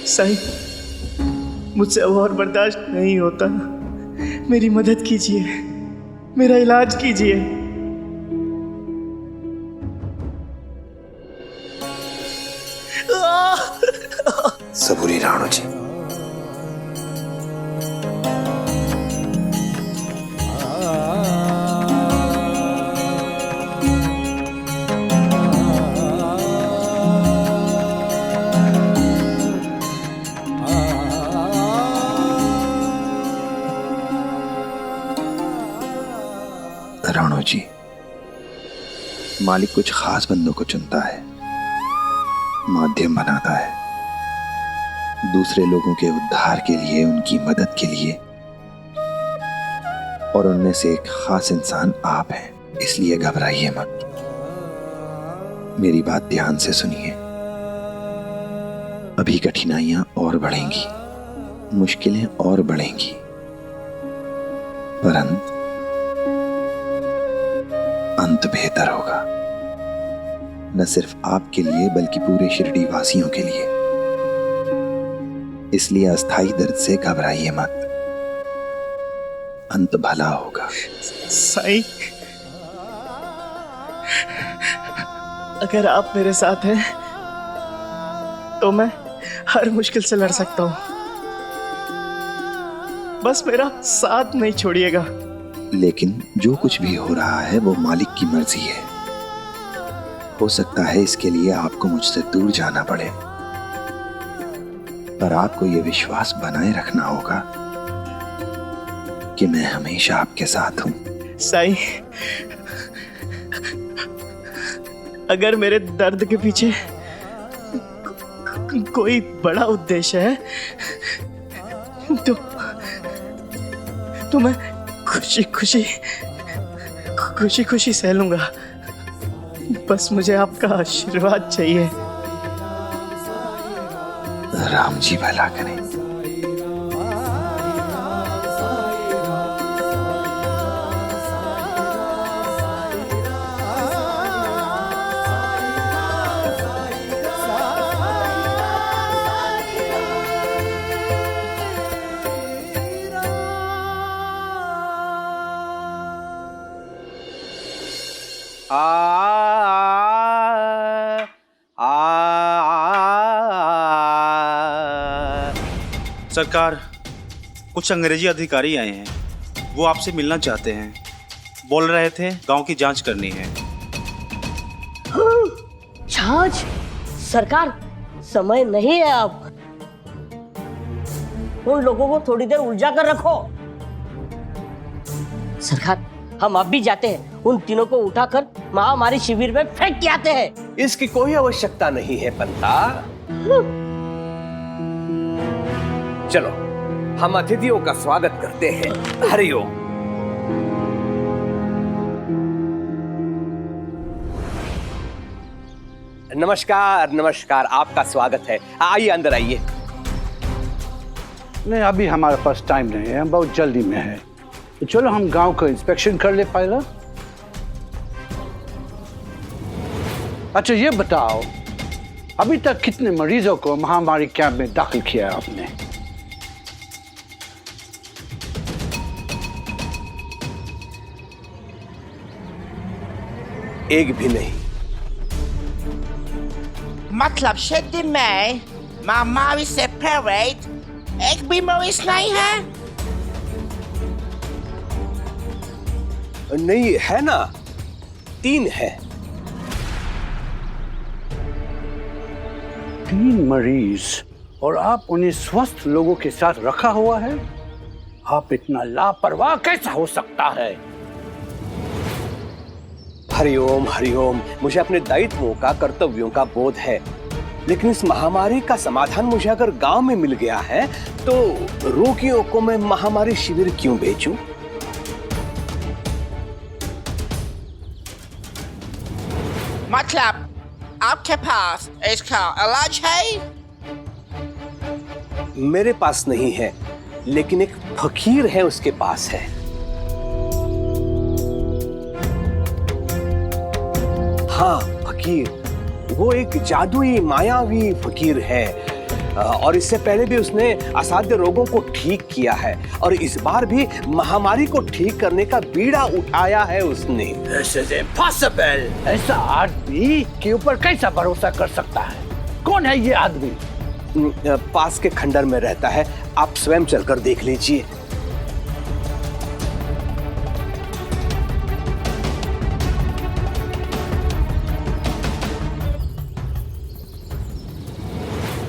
साईं, मुझसे अब और बर्दाश्त नहीं होता। मेरी मदद कीजिए, मेरा इलाज कीजिए। सबूरी राणू जी। राणू जी, मालिक कुछ खास बंदों को चुनता है, माध्यम बनाता है, दूसरे लोगों के उद्धार के लिए, उनकी मदद के लिए। और उनमें से एक खास इंसान आप हैं, इसलिए घबराइए मत। मेरी बात ध्यान से सुनिए। अभी कठिनाइयां और बढ़ेंगी, मुश्किलें और बढ़ेंगी, परंतु अंत बेहतर होगा। न सिर्फ आपके लिए बल्कि पूरे शिरडी वासियों के लिए। इसलिए अस्थाई दर्द से घबराइए मत, अंत भला होगा। साईं, अगर आप मेरे साथ हैं तो मैं हर मुश्किल से लड़ सकता हूं। बस मेरा साथ नहीं छोड़िएगा। लेकिन जो कुछ भी हो रहा है वो मालिक की मर्जी है। हो सकता है इसके लिए आपको मुझसे दूर जाना पड़े, पर आपको यह विश्वास बनाए रखना होगा कि मैं हमेशा आपके साथ हूं। साईं, अगर मेरे दर्द के पीछे कोई बड़ा उद्देश्य है तो मैं खुशी खुशी सह लूंगा। बस मुझे आपका आशीर्वाद चाहिए। राम जी भला करें। सरकार, कुछ अंग्रेजी अधिकारी आए हैं, वो आपसे मिलना चाहते हैं। बोल रहे थे गांव की जांच करनी है। जांच? सरकार, समय नहीं है अब। उन लोगों को थोड़ी देर उलझा कर रखो। सरकार, हम अब भी जाते हैं, उन तीनों को उठाकर महामारी शिविर में फेंक के आते हैं। इसकी कोई आवश्यकता नहीं है पंता। चलो, हम अतिथियों का स्वागत करते हैं। हरिओम। नमस्कार नमस्कार, आपका स्वागत है। आइए, अंदर आइए। नहीं, अभी हमारे पास टाइम नहीं है, हम बहुत जल्दी में है। तो चलो हम गांव का इंस्पेक्शन कर ले पहला। अच्छा ये बताओ, अभी तक कितने मरीजों को महामारी कैंप में दाखिल किया है आपने? एक भी नहीं। मतलब शिरडी में महामारी से पीड़ित एक भी मरीज नहीं है? नहीं है ना, 3 है। 3 मरीज, और आप उन्हें स्वस्थ लोगों के साथ रखा हुआ है? आप इतना लापरवाह कैसा हो सकता है? हरिओम हरिओम, मुझे अपने दायित्वों का, कर्तव्यों का बोध है, लेकिन इस महामारी का समाधान मुझे अगर गांव में मिल गया है तो रोगियों को मैं महामारी शिविर क्यों भेजूं? मतलब आपके पास इसका इलाज है? मेरे पास नहीं है, लेकिन एक फकीर है, उसके पास है। हाँ, फकीर, वो एक जादुई मायावी फकीर है, और इससे पहले भी उसने असाध्य रोगों को ठीक किया है, और इस बार भी महामारी को ठीक करने का बीड़ा उठाया है उसने। This is impossible! ऐसा आदमी के ऊपर कैसा भरोसा कर सकता है? कौन है ये आदमी? पास के खंडर में रहता है, आप स्वयं चलकर देख लीजिए।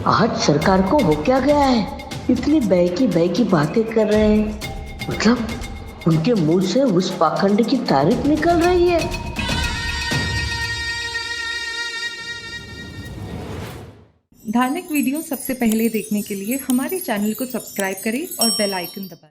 आज सरकार को हो क्या गया है? इतनी बहकी बातें कर रहे हैं। मतलब उनके मुंह से उस पाखंड की तारीफ निकल रही है। धार्मिक वीडियो सबसे पहले देखने के लिए हमारे चैनल को सब्सक्राइब करें और बेल आइकन दबाएं।